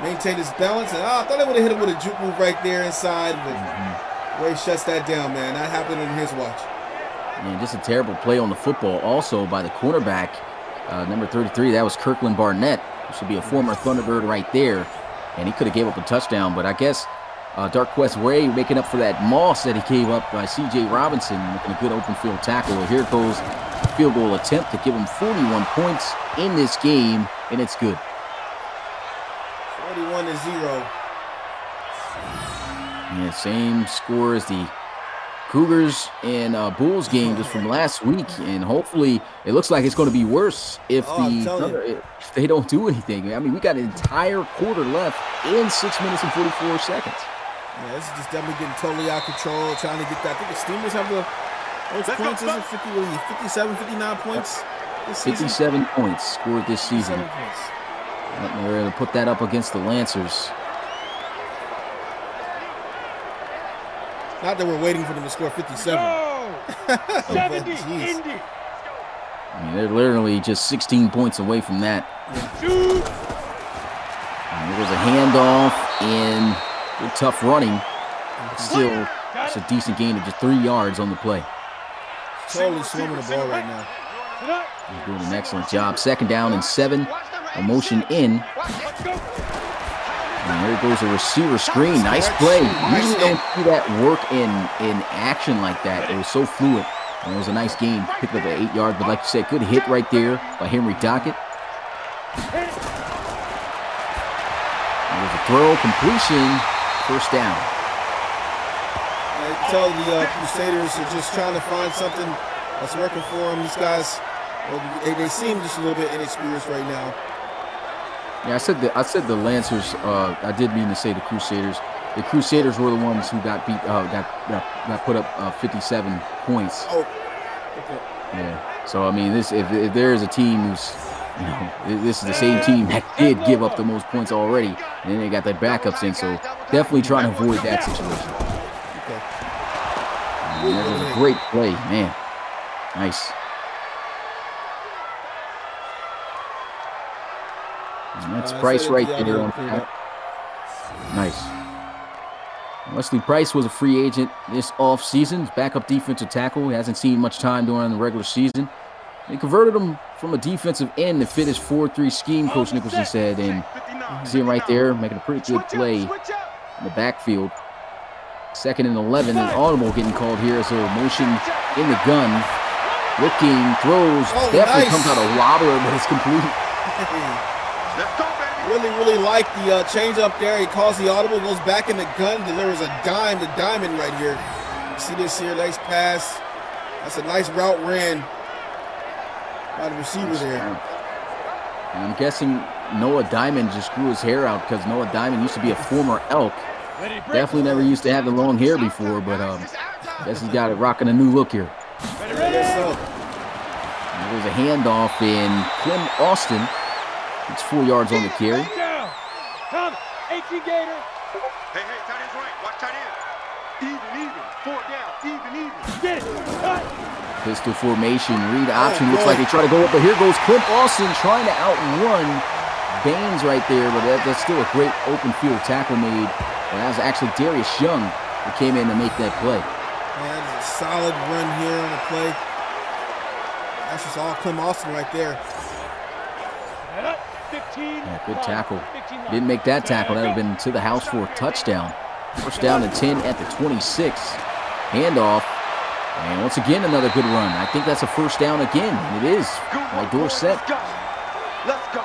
[SPEAKER 2] maintain his balance. And I thought I would have hit him with a juke move right there inside, but Ray shuts that down, man. That happened on his watch.
[SPEAKER 1] And just a terrible play on the football also by the cornerback, number 33. That was Kirkland Barnett. This should be a former Thunderbird right there. And he could have gave up a touchdown, but I guess Darquez Ray making up for that moss that he gave up by C.J. Robinson, making a good open field tackle. Well, here goes a field goal attempt to give him 41 points in this game, and it's good.
[SPEAKER 2] 41-0.
[SPEAKER 1] Yeah, same score as the Cougars and Bulls game just from last week, and hopefully it looks like it's going to be worse if if they don't do anything. I mean, we got an entire quarter left in 6 minutes and 44 seconds.
[SPEAKER 2] Yeah, this is just definitely getting totally out of control, trying to get that. I think the Steamers have the most points. Is it 57, 59 points this season?
[SPEAKER 1] 57 points scored this season.
[SPEAKER 2] 57 points.
[SPEAKER 1] And they're going to put that up against the Lancers.
[SPEAKER 2] Not that we're waiting for them to score 57.
[SPEAKER 4] No! 70, Indy.
[SPEAKER 1] I mean, they're literally just 16 points away from that.
[SPEAKER 4] Shoot!
[SPEAKER 1] And there was a handoff and good tough running. But still, it's a decent gain of just 3 yards on the play.
[SPEAKER 2] Totally swimming the ball right now.
[SPEAKER 1] He's doing an excellent job. 2nd down and 7. A motion in. And there goes a receiver screen. Nice play. Usually don't see that work in action like that. It was so fluid. And it was a nice gain. Picked up an 8 yard, but like you said, good hit right there by Henry Dockett. It was a throw, completion, 1st down.
[SPEAKER 2] I can tell the Crusaders are just trying to find something that's working for them. These guys, they seem just a little bit inexperienced right now.
[SPEAKER 1] Yeah, I said the Lancers. I did mean to say the Crusaders. The Crusaders were the ones who got beat. Got put up 57 points.
[SPEAKER 2] Oh, okay.
[SPEAKER 1] Yeah. So I mean, if there is a team who's, this is the same team that did give up the most points already, and then they got their backups in. So definitely trying to avoid that situation.
[SPEAKER 2] Okay.
[SPEAKER 1] And that was a great play, man. Nice. And that's Price right there. Nice. Wesley Price was a free agent this offseason. Backup defensive tackle. He hasn't seen much time during the regular season. They converted him from a defensive end to fit his 4-3 scheme, Coach Nicholson said. And you see him right there making a pretty good play in the backfield. 2nd and 11. An audible getting called here as a motion in the gun. Looking, throws. Definitely comes out a wobbler, but it's complete.
[SPEAKER 2] Really like the change up there. He calls the audible, goes back in the gun, delivers a dime to Diamond right here. See this here, nice pass. That's a nice route ran by the receiver there.
[SPEAKER 1] And I'm guessing Noah Diamond just grew his hair out because Noah Diamond used to be a former Elk. Definitely never used to have the long hair before, but I guess he's got it rocking a new look here.
[SPEAKER 2] Yes, sir.
[SPEAKER 1] And there's a handoff in Clem Austin. It's 4 yards on the carry.
[SPEAKER 4] Come, 18 Gator.
[SPEAKER 3] Hey, tight end's right. Watch tight end. Even. 4 down. Even.
[SPEAKER 4] Get it.
[SPEAKER 1] Pistol formation, read option. Looks like they try to go up, but here goes Clint Austin trying to outrun Baines right there, but that's still a great open field tackle made. Well, that was actually Darius Young who came in to make that play.
[SPEAKER 2] Man, that's a solid run here on the play. That's just all Clem Austin right there.
[SPEAKER 4] 15.
[SPEAKER 1] Yeah, good tackle. Didn't make that tackle. That would have been to the house for a touchdown. First down and 10 at the 26. Handoff. And once again, another good run. I think that's a first down again. And it is by Dorsett.
[SPEAKER 3] Let's go.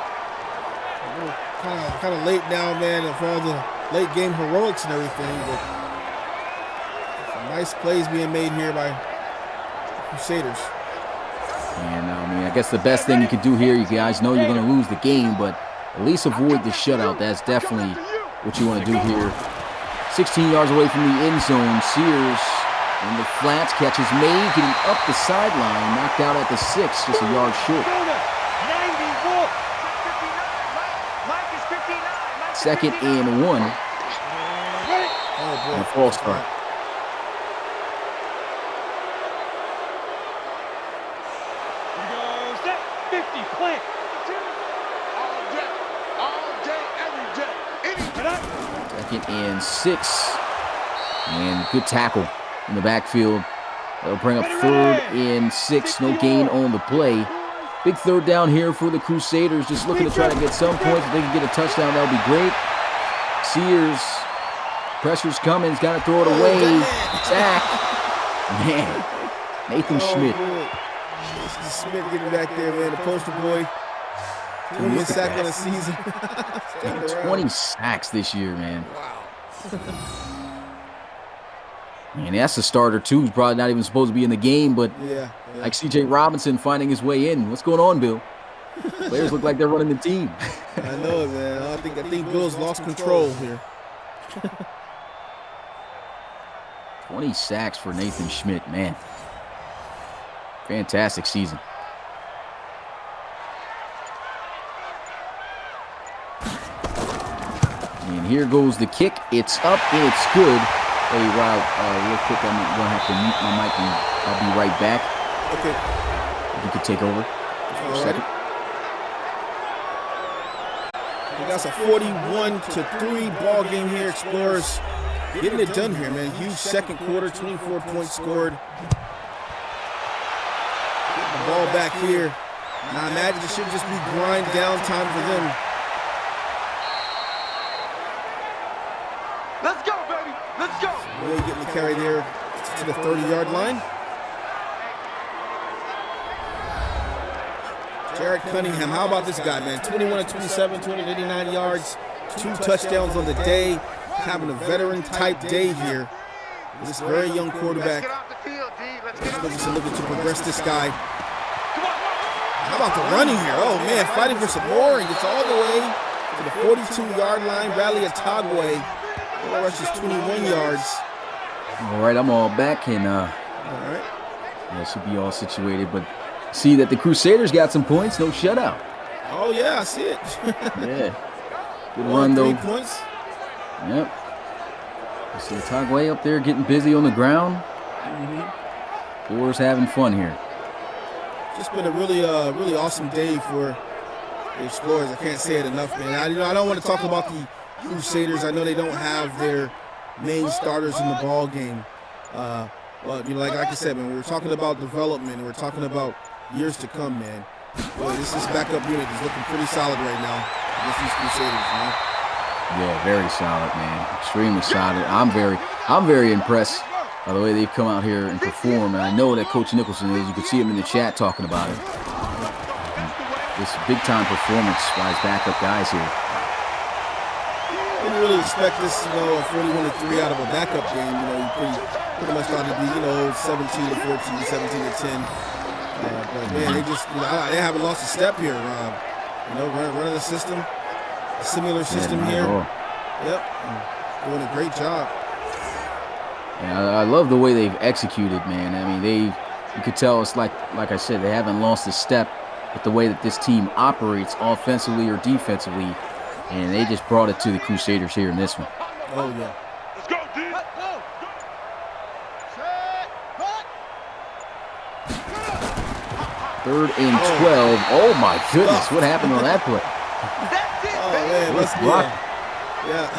[SPEAKER 2] Kind of late now, man, for all the late game heroics and everything. But some nice plays being made here by Crusaders.
[SPEAKER 1] And I mean, I guess the best thing you can do here, you guys know you're going to lose the game, but at least avoid the shutout. That's definitely what you want to do here. 16 yards away from the end zone. Sears in the flats, catch is made, getting up the sideline, knocked out at the 6, just a yard short. 2nd and 1. And a false start.
[SPEAKER 4] Set 50, plant.
[SPEAKER 3] All day, every day.
[SPEAKER 1] 2nd and 6. And good tackle in the backfield. That'll bring up 3rd and 6. No gain on the play. Big third down here for the Crusaders. Just looking to try to get some points. If they can get a touchdown, that would be great. Sears. Pressure's coming. He's got to throw it away. Sack. Man. Nathan Schmidt.
[SPEAKER 2] Schmidt getting back there, man. The poster boy. 20th sack on the season.
[SPEAKER 1] 20 sacks this year, man.
[SPEAKER 2] Wow.
[SPEAKER 1] And that's a starter, too. He's probably not even supposed to be in the game, but
[SPEAKER 2] Yeah.
[SPEAKER 1] like C.J. Robinson finding his way in. What's going on, Bill? Players look like they're running the team.
[SPEAKER 2] I know it, man. I think Bill's lost control here.
[SPEAKER 1] 20 sacks for Nathan Schmidt, man. Fantastic season. And here goes the kick. It's up and it's good. Hey, Rob, real quick, I'm going to have to mute my mic and I'll be right back.
[SPEAKER 2] Okay.
[SPEAKER 1] If you could take over for a second.
[SPEAKER 2] That's a 41-3 ball game here. Explorers getting it done here, man. Huge second quarter, 24 points scored. Getting the ball back here. Now I imagine it should just be grind down time for them.
[SPEAKER 3] Let's go, baby. Let's go.
[SPEAKER 2] Really getting the carry there to the 30-yard line. Jared Cunningham, how about this guy, man? 21-27, 289 yards, 2 touchdowns on the day. Having a veteran-type day here. This very young quarterback. Let's look to progress this guy. How about the running here? Oh, man, fighting for some more. He gets all the way to the 42-yard line. Bradley Atagwe rushes 21 yards.
[SPEAKER 1] All right, I'm all back, and
[SPEAKER 2] All right.
[SPEAKER 1] yeah, it should be all situated. But see that the Crusaders got some points, no shutout.
[SPEAKER 2] Oh, yeah, I see it.
[SPEAKER 1] Yeah. Good run, though.
[SPEAKER 2] 3 points.
[SPEAKER 1] Yep. You see Atagwe up there getting busy on the ground. Boers having fun here.
[SPEAKER 2] Just been a really awesome day for the Explorers. I can't say it enough, man. I don't want to talk about the Crusaders. I know they don't have their main starters in the ball game. But like I said, man, we're talking about development. We're talking about years to come, man. Boy, this backup unit is looking pretty solid right now against these Crusaders, man.
[SPEAKER 1] Yeah, very solid, man. Extremely solid. I'm very impressed by the way they've come out here and perform. And I know that Coach Nicholson is. You can see him in the chat talking about it. This big-time performance by his backup guys here.
[SPEAKER 2] Didn't really expect this, a 41-3 out of a backup game. You pretty much thought it'd be, 17-14, 17-10. But man, they haven't lost a step here. Running the system, a similar system here. Yep, doing a great job.
[SPEAKER 1] Yeah, I love the way they've executed, man. I mean, you could tell it's like I said, they haven't lost a step with the way that this team operates offensively or defensively, and they just brought it to the Crusaders here in this one.
[SPEAKER 2] Oh yeah.
[SPEAKER 3] Let's go, D.
[SPEAKER 1] 3rd and 12. Oh my goodness, what happened on that play?
[SPEAKER 3] That's it,
[SPEAKER 2] Oh,
[SPEAKER 3] baby.
[SPEAKER 2] man, must be
[SPEAKER 1] block.
[SPEAKER 2] yeah.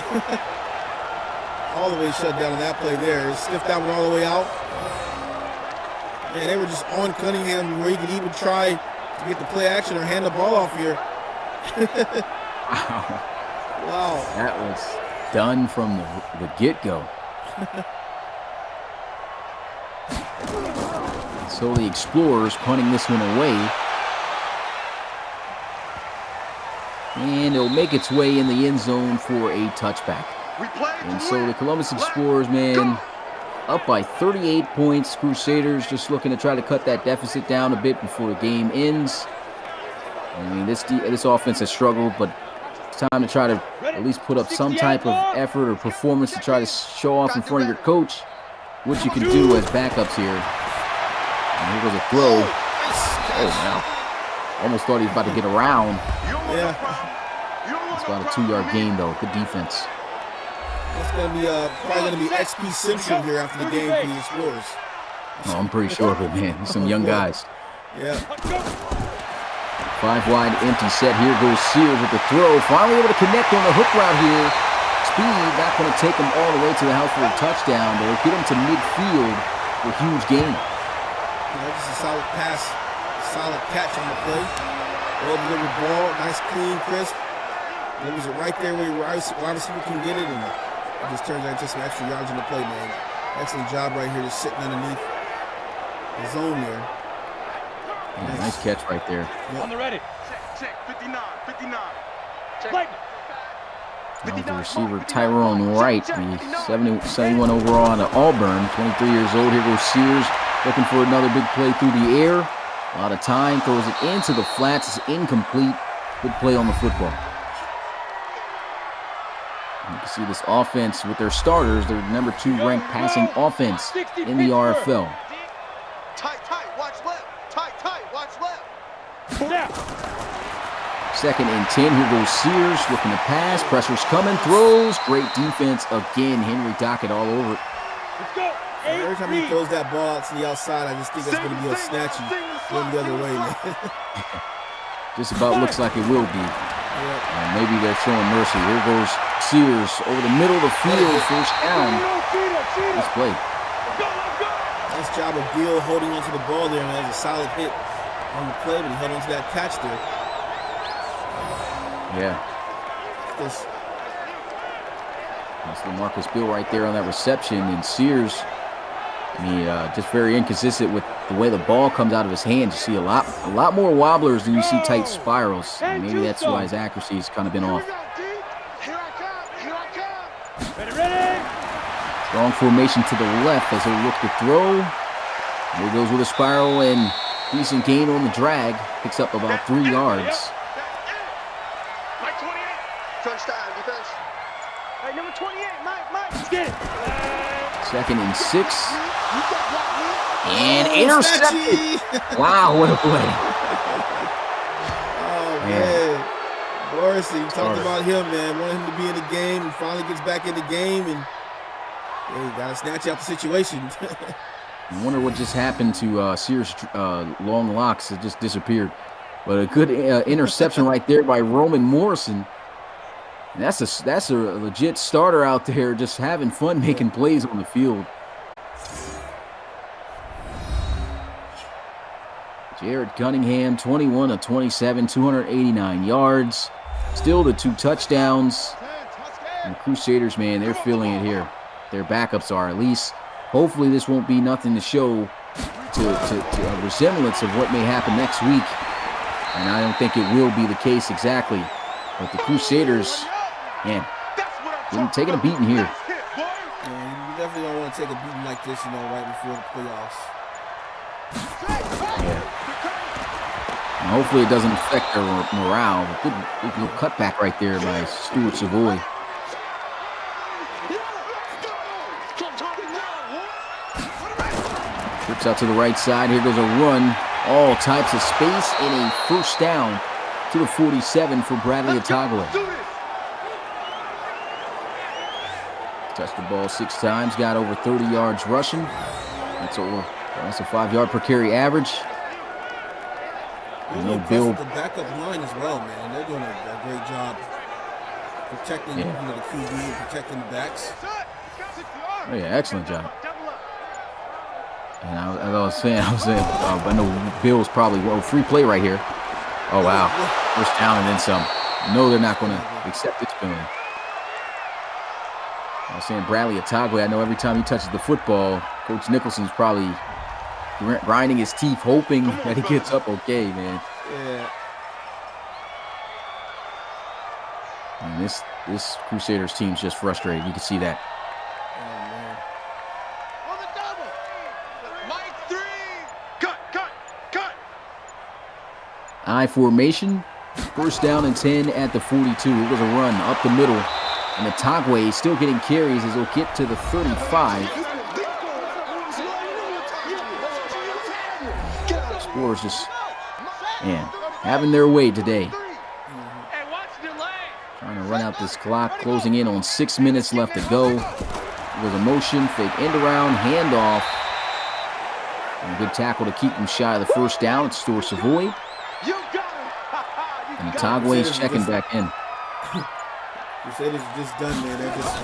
[SPEAKER 2] All the way shut down on that play there. Sniffed that one all the way out. Man, they were just on Cunningham where he could even try to get the play action or hand the ball off here.
[SPEAKER 1] Wow.
[SPEAKER 2] Wow.
[SPEAKER 1] That was done from the get-go. So the Explorers punting this one away. And it'll make its way in the end zone for a touchback.
[SPEAKER 3] We played
[SPEAKER 1] And
[SPEAKER 3] to
[SPEAKER 1] so
[SPEAKER 3] win.
[SPEAKER 1] the Columbus
[SPEAKER 3] Let's
[SPEAKER 1] Explorers, man,
[SPEAKER 3] go.
[SPEAKER 1] up by 38 points. Crusaders just looking to try to cut that deficit down a bit before the game ends. I mean, this offense has struggled, but it's time to try to at least put up some type of effort or performance to try to show off in front of your coach what you can do as backups here. And here goes a throw. Oh, wow. Almost thought he was about to get around.
[SPEAKER 2] Yeah.
[SPEAKER 1] It's about a 2-yard gain, though. Good defense.
[SPEAKER 2] That's going to be probably going to be XP Central here after the game for the Explorers.
[SPEAKER 1] Oh, I'm pretty sure of it, man. There's some young guys.
[SPEAKER 2] Yeah.
[SPEAKER 1] 5 wide empty set. Here goes Sears with the throw. Finally able to connect on the hook route here. Speed not going to take him all the way to the house for a touchdown, but it'll get him to midfield for a huge gain.
[SPEAKER 2] Just a solid pass, solid catch on the play. Well delivered ball, nice, clean, crisp. It was right there where your wide receiver can get it, and it just turns out into some extra yards in the play, man. Excellent job right here, just sitting underneath the zone there.
[SPEAKER 1] Yeah, nice catch right there.
[SPEAKER 2] Yep.
[SPEAKER 4] On the ready.
[SPEAKER 3] Check, 59, 59. Check.
[SPEAKER 4] Lightning.
[SPEAKER 1] That was the receiver Tyrone Wright, the 71 overall out of Auburn, 23 years old. Here goes Sears looking for another big play through the air. A lot of time, throws it into the flats. It's incomplete. Good play on the football. You can see this offense with their starters, their number 2 ranked passing offense in the RFL.
[SPEAKER 3] Tight, watch left. Tight, watch left.
[SPEAKER 4] Snap.
[SPEAKER 1] 2nd and 10. Here goes Sears looking to pass. Pressure's coming. Throws. Great defense again. Henry Dockett all over it.
[SPEAKER 4] Let's go.
[SPEAKER 2] Every time he throws that ball out to the outside, I just think that's going to be a snatchy going the other way, man.
[SPEAKER 1] Just about looks like it will be.
[SPEAKER 2] Yeah.
[SPEAKER 1] Maybe they're showing mercy. Here goes Sears over the middle of the field. First down. Nice play.
[SPEAKER 2] Nice job of Beal holding onto the ball there, and that was a solid hit on the play, but he held onto that catch there.
[SPEAKER 1] Yeah.
[SPEAKER 2] Just,
[SPEAKER 1] That's LaMarcus Beal right there on that reception. And Sears, just very inconsistent with the way the ball comes out of his hands. You see a lot more wobblers than you see tight spirals. And maybe that's why his accuracy has kind of been off.
[SPEAKER 3] Here I come.
[SPEAKER 4] Ready.
[SPEAKER 1] Strong formation to the left as they look to throw. Here he goes with a spiral and decent gain on the drag. Picks up about 3 yards.
[SPEAKER 3] Mike 28. Touchdown, defense.
[SPEAKER 4] Hey, number 28, Mike. Get it.
[SPEAKER 1] 2nd and 6. And intercepted. Wow, what a play.
[SPEAKER 2] oh, man. Morrissey, you talked about him, man. Wanted him to be in the game. He finally gets back in the game, and he got to snatch out the situation.
[SPEAKER 1] I wonder what just happened to Sears' long locks. It just disappeared. But a good interception right there by Roman Morrison. And that's a legit starter out there just having fun making plays on the field. Jared Cunningham, 21 of 27, 289 yards. Still the 2 touchdowns. And the Crusaders, man, they're feeling it here. Their backups are at least. Hopefully this won't be nothing to show to a resemblance of what may happen next week. And I don't think it will be the case exactly. But the Crusaders, man, taking a beating here.
[SPEAKER 2] Yeah, you definitely don't want to take a beating like this, right before the playoffs.
[SPEAKER 1] Yeah. And hopefully it doesn't affect their morale. Good little cutback right there by Stuart Savoy. Trips out to the right side. Here goes a run. All types of space and a first down to the 47 for Bradley Atagole. Touched the ball 6 times. Got over 30 yards rushing. That's a 5-yard per carry average.
[SPEAKER 2] Really
[SPEAKER 1] No
[SPEAKER 2] impressed
[SPEAKER 1] Bill.
[SPEAKER 2] with the backup line as well, man. They're doing a great job protecting,
[SPEAKER 1] Yeah.
[SPEAKER 2] the QB and protecting the backs.
[SPEAKER 1] Oh yeah, excellent job. And as I was saying, I know Bill's probably free play right here. Oh wow, first down and then some. No, they're not going to accept this penalty. I was saying Bradley Atagwe. I know every time he touches the football, Coach Nicholson's probably grinding his teeth, hoping that he gets up okay, man.
[SPEAKER 2] Yeah.
[SPEAKER 1] And this Crusaders team's just frustrated. You can see that.
[SPEAKER 2] Oh man.
[SPEAKER 3] On the double. Mike 3. Cut.
[SPEAKER 1] I formation. First down and 10 at the 42. It was a run up the middle. And Atagwe still getting carries as he'll get to the 35. Explorers just, man, having their way today. Trying to run out this clock, closing in on 6 minutes left to go. It was a motion, fake end around, handoff. And a good tackle to keep him shy of the first down. It's Stuart Savoy. And Atagwe's checking back in.
[SPEAKER 2] Crusaders are just done, man. They're just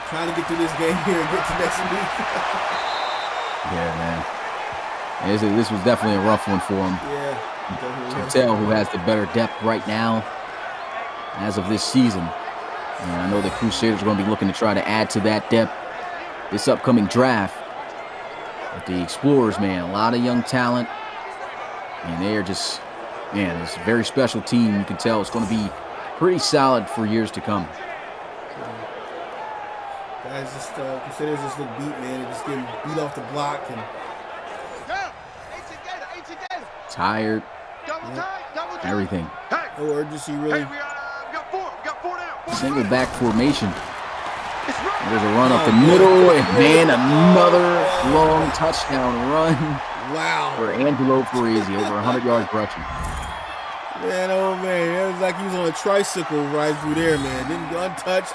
[SPEAKER 2] trying to get through this game here and get to next week.
[SPEAKER 1] Yeah, man. This was definitely a rough one for him.
[SPEAKER 2] Yeah.
[SPEAKER 1] You can tell who has the better depth right now as of this season. And I know the Crusaders are going to be looking to try to add to that depth this upcoming draft. But the Explorers, man, a lot of young talent. And they are just, man, it's a very special team. You can tell it's going to be pretty solid for years to come.
[SPEAKER 2] Guys, just Crusaders just look beat, man. They're just getting beat off the block and
[SPEAKER 1] Tired,
[SPEAKER 3] Double time.
[SPEAKER 1] everything.
[SPEAKER 2] no urgency really.
[SPEAKER 3] Hey, we got four down.
[SPEAKER 1] Single back formation. There's a run up the middle, and man, another long touchdown run
[SPEAKER 2] Wow.
[SPEAKER 1] for Angelo Parisi, over 100 yards rushing.
[SPEAKER 2] Man, oh man, it was like he was on a tricycle right through there, man. Didn't go untouched.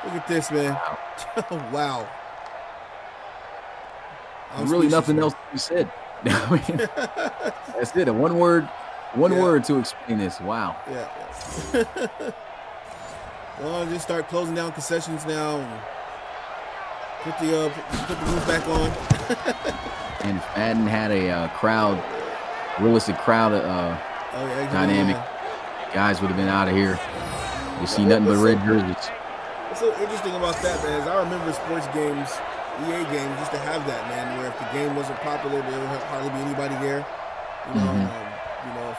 [SPEAKER 2] Look at this, man. Wow. I'm
[SPEAKER 1] Really
[SPEAKER 2] speechless,
[SPEAKER 1] nothing
[SPEAKER 2] man.
[SPEAKER 1] else to be said. I mean, that's it. One word to explain this. Wow.
[SPEAKER 2] Yeah. Well, just start closing down concessions now and put the roof back on.
[SPEAKER 1] And if Madden had a realistic crowd dynamic, guys would have been out of here. You see nothing but red jerseys.
[SPEAKER 2] What's so interesting about that, man, is I remember sports games, EA games, used to have that, man, where if the game wasn't popular, there would hardly be anybody there. You know,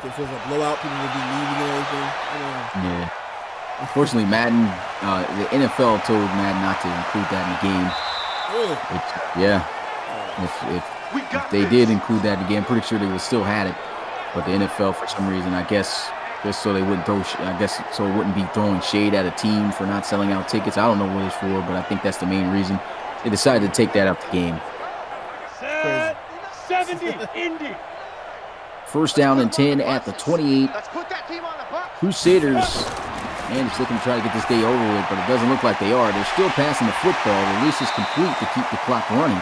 [SPEAKER 2] if it was a blowout, people would be leaving and everything.
[SPEAKER 1] Yeah. Unfortunately, Madden, the NFL told Madden not to include that in the game.
[SPEAKER 2] Really?
[SPEAKER 1] If they did include that in the game, I'm pretty sure they would still had it. But the NFL, for some reason, I guess, just so they wouldn't so it wouldn't be throwing shade at a team for not selling out tickets. I don't know what it's for, but I think that's the main reason. They decided to take that out the game.
[SPEAKER 4] Set 70, Indy.
[SPEAKER 1] First down and 10 at the 28.
[SPEAKER 3] Let's put that team on the box.
[SPEAKER 1] Crusaders, man, just looking to try to get this day over with, but it doesn't look like they are. They're still passing the football. The release is complete to keep the clock running.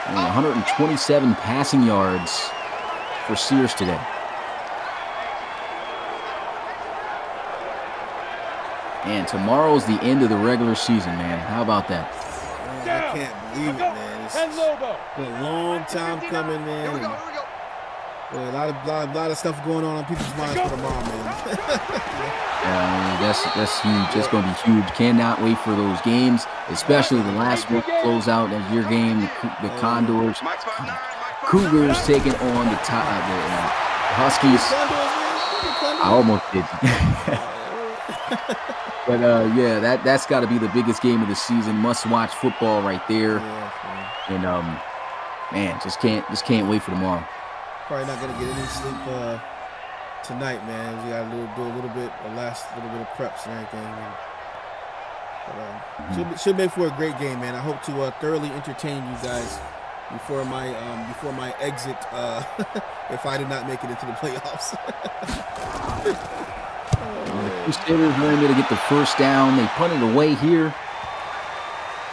[SPEAKER 1] Only 127 passing yards for Sears today. And tomorrow's the end of the regular season, man. How about that?
[SPEAKER 2] Man, I can't believe it, man. It's
[SPEAKER 4] And Lobo.
[SPEAKER 2] been a long time coming, man.
[SPEAKER 3] Here we go.
[SPEAKER 2] Boy, a lot of stuff going on people's minds for tomorrow, man.
[SPEAKER 1] Yeah, I mean, that's huge. It's going to be huge. Cannot wait for those games, especially the last week close out as your game. The Condors, Cougars taking on the Huskies. I almost did. But yeah, that's got to be the biggest game of the season. Must-watch football right there. And man, just can't wait for tomorrow.
[SPEAKER 2] Probably not gonna get any sleep tonight, man. We gotta do a little bit of preps and everything. But should make for a great game, man. I hope to thoroughly entertain you guys before my exit. If I did not make it into the playoffs.
[SPEAKER 1] The Crusaders were able to get the first down. They punted away here.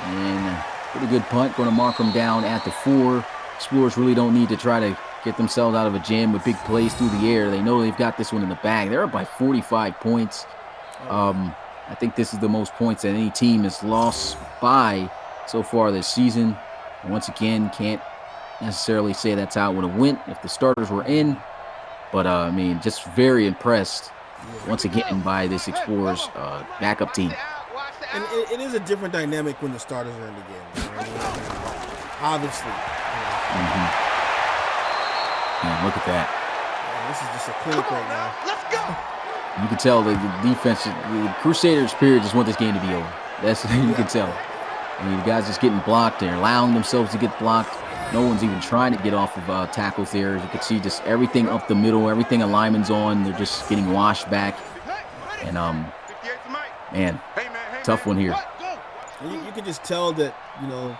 [SPEAKER 1] And pretty good punt. Going to mark them down at the 4. Explorers really don't need to try to get themselves out of a jam with big plays through the air. They know they've got this one in the bag. They're up by 45 points. I think this is the most points that any team has lost by so far this season. And once again, can't necessarily say that's how it would have went if the starters were in. But, I mean, just very impressed once again by this Explorers backup team.
[SPEAKER 2] And it is a different dynamic when the starters are in the game. You know? Obviously.
[SPEAKER 1] Man, look at that.
[SPEAKER 2] Man, this is just a clinic right now.
[SPEAKER 3] Let's go.
[SPEAKER 1] You can tell the defense, the Crusaders period just want this game to be over. That's you can tell. I mean, the guys just getting blocked. They're allowing themselves to get blocked. No one's even trying to get off of tackles there. As you can see, just everything up the middle, everything a lineman's on. They're just getting washed back. And, man, tough one here.
[SPEAKER 2] You can just tell that, you know,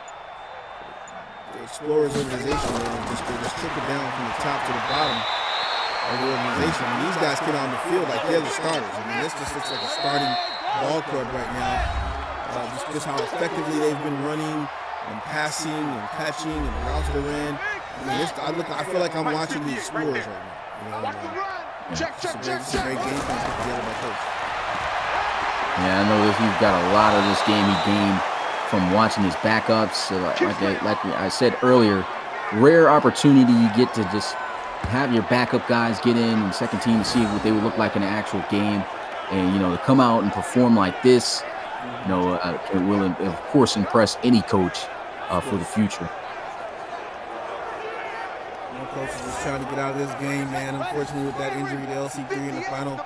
[SPEAKER 2] the Explorers organization, they just trickle down from the top to the bottom of the organization. And these guys get on the field like they're the starters. I mean, this just looks like a starting ball club right now. Just how effectively they've been running and passing and catching and the routes they ran. I mean, I feel like I'm watching the Explorers right now. You know, it's a great game plan put together by coach.
[SPEAKER 1] Yeah, I know that he's got a lot of this game he gained from watching his backups. Like I said earlier, rare opportunity you get to just have your backup guys get in and second team to see what they would look like in an actual game. And, you know, to come out and perform like this, you know, it will, of course, impress any coach for the future.
[SPEAKER 2] Coach is just trying to get out of this game, man. Unfortunately, with that injury to LC3 in the final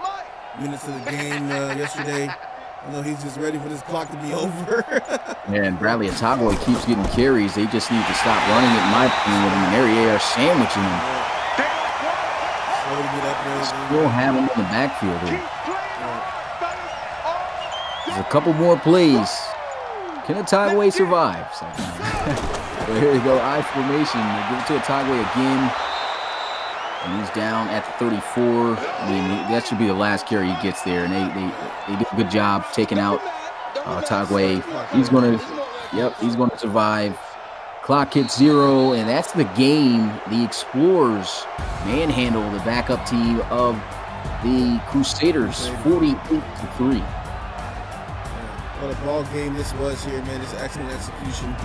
[SPEAKER 2] minutes of the game yesterday, I know he's just ready for this clock to be over.
[SPEAKER 1] And Bradley Atagwe keeps getting carries. They just need to stop running it, in my opinion, with him. And there they are sandwiching him. Still have him in the backfield here. There's a couple more plays. Can Atagwe survive? Well, here you go, I formation. They give it to Atagwe again. And he's down at the 34. I mean, that should be the last carry he gets there. And they do a good job taking out Atagwe. He's going to survive. Clock hits 0, and that's the game. The Explorers manhandle the backup team of the Crusaders, 48-3.
[SPEAKER 2] What a ball game this was here, man. This excellent execution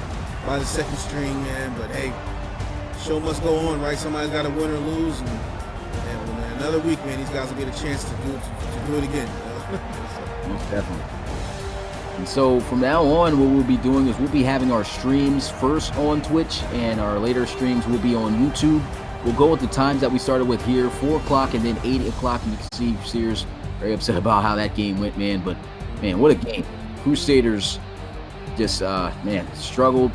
[SPEAKER 2] by the second string, man. But hey, show must go on, right? Somebody's got to win or lose, and another week, man, these guys will get a chance to do it again.
[SPEAKER 1] Most definitely. And so from now on, what we'll be doing is we'll be having our streams first on Twitch, and our later streams will be on YouTube. We'll go with the times that we started with here, 4 o'clock and then 8 o'clock. And you can see Sears very upset about how that game went, man. But, man, what a game. Crusaders just, struggled.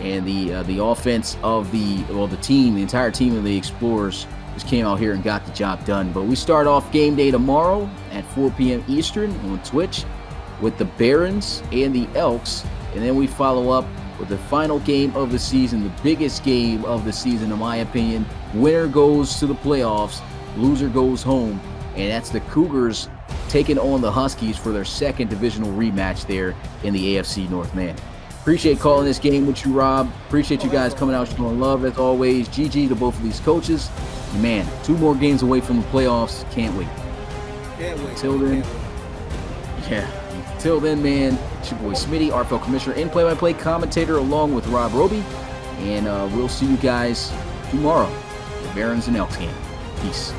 [SPEAKER 1] And the offense of the entire team of the Explorers just came out here and got the job done. But we start off game day tomorrow at 4 p.m. Eastern on Twitch with the Barons and the Elks. And then we follow up with the final game of the season, the biggest game of the season, in my opinion. Winner goes to the playoffs, loser goes home. And that's the Cougars taking on the Huskies for their second divisional rematch there in the AFC North, man. Appreciate calling this game with you, Rob. Appreciate you guys coming out showing love as always. GG to both of these coaches. And man, 2 more games away from the playoffs. Can't wait. Until then, man, it's your boy Smitty, RFL Commissioner and play-by-play commentator along with Rob Roby. And we'll see you guys tomorrow. The Barons and Elks game. Peace.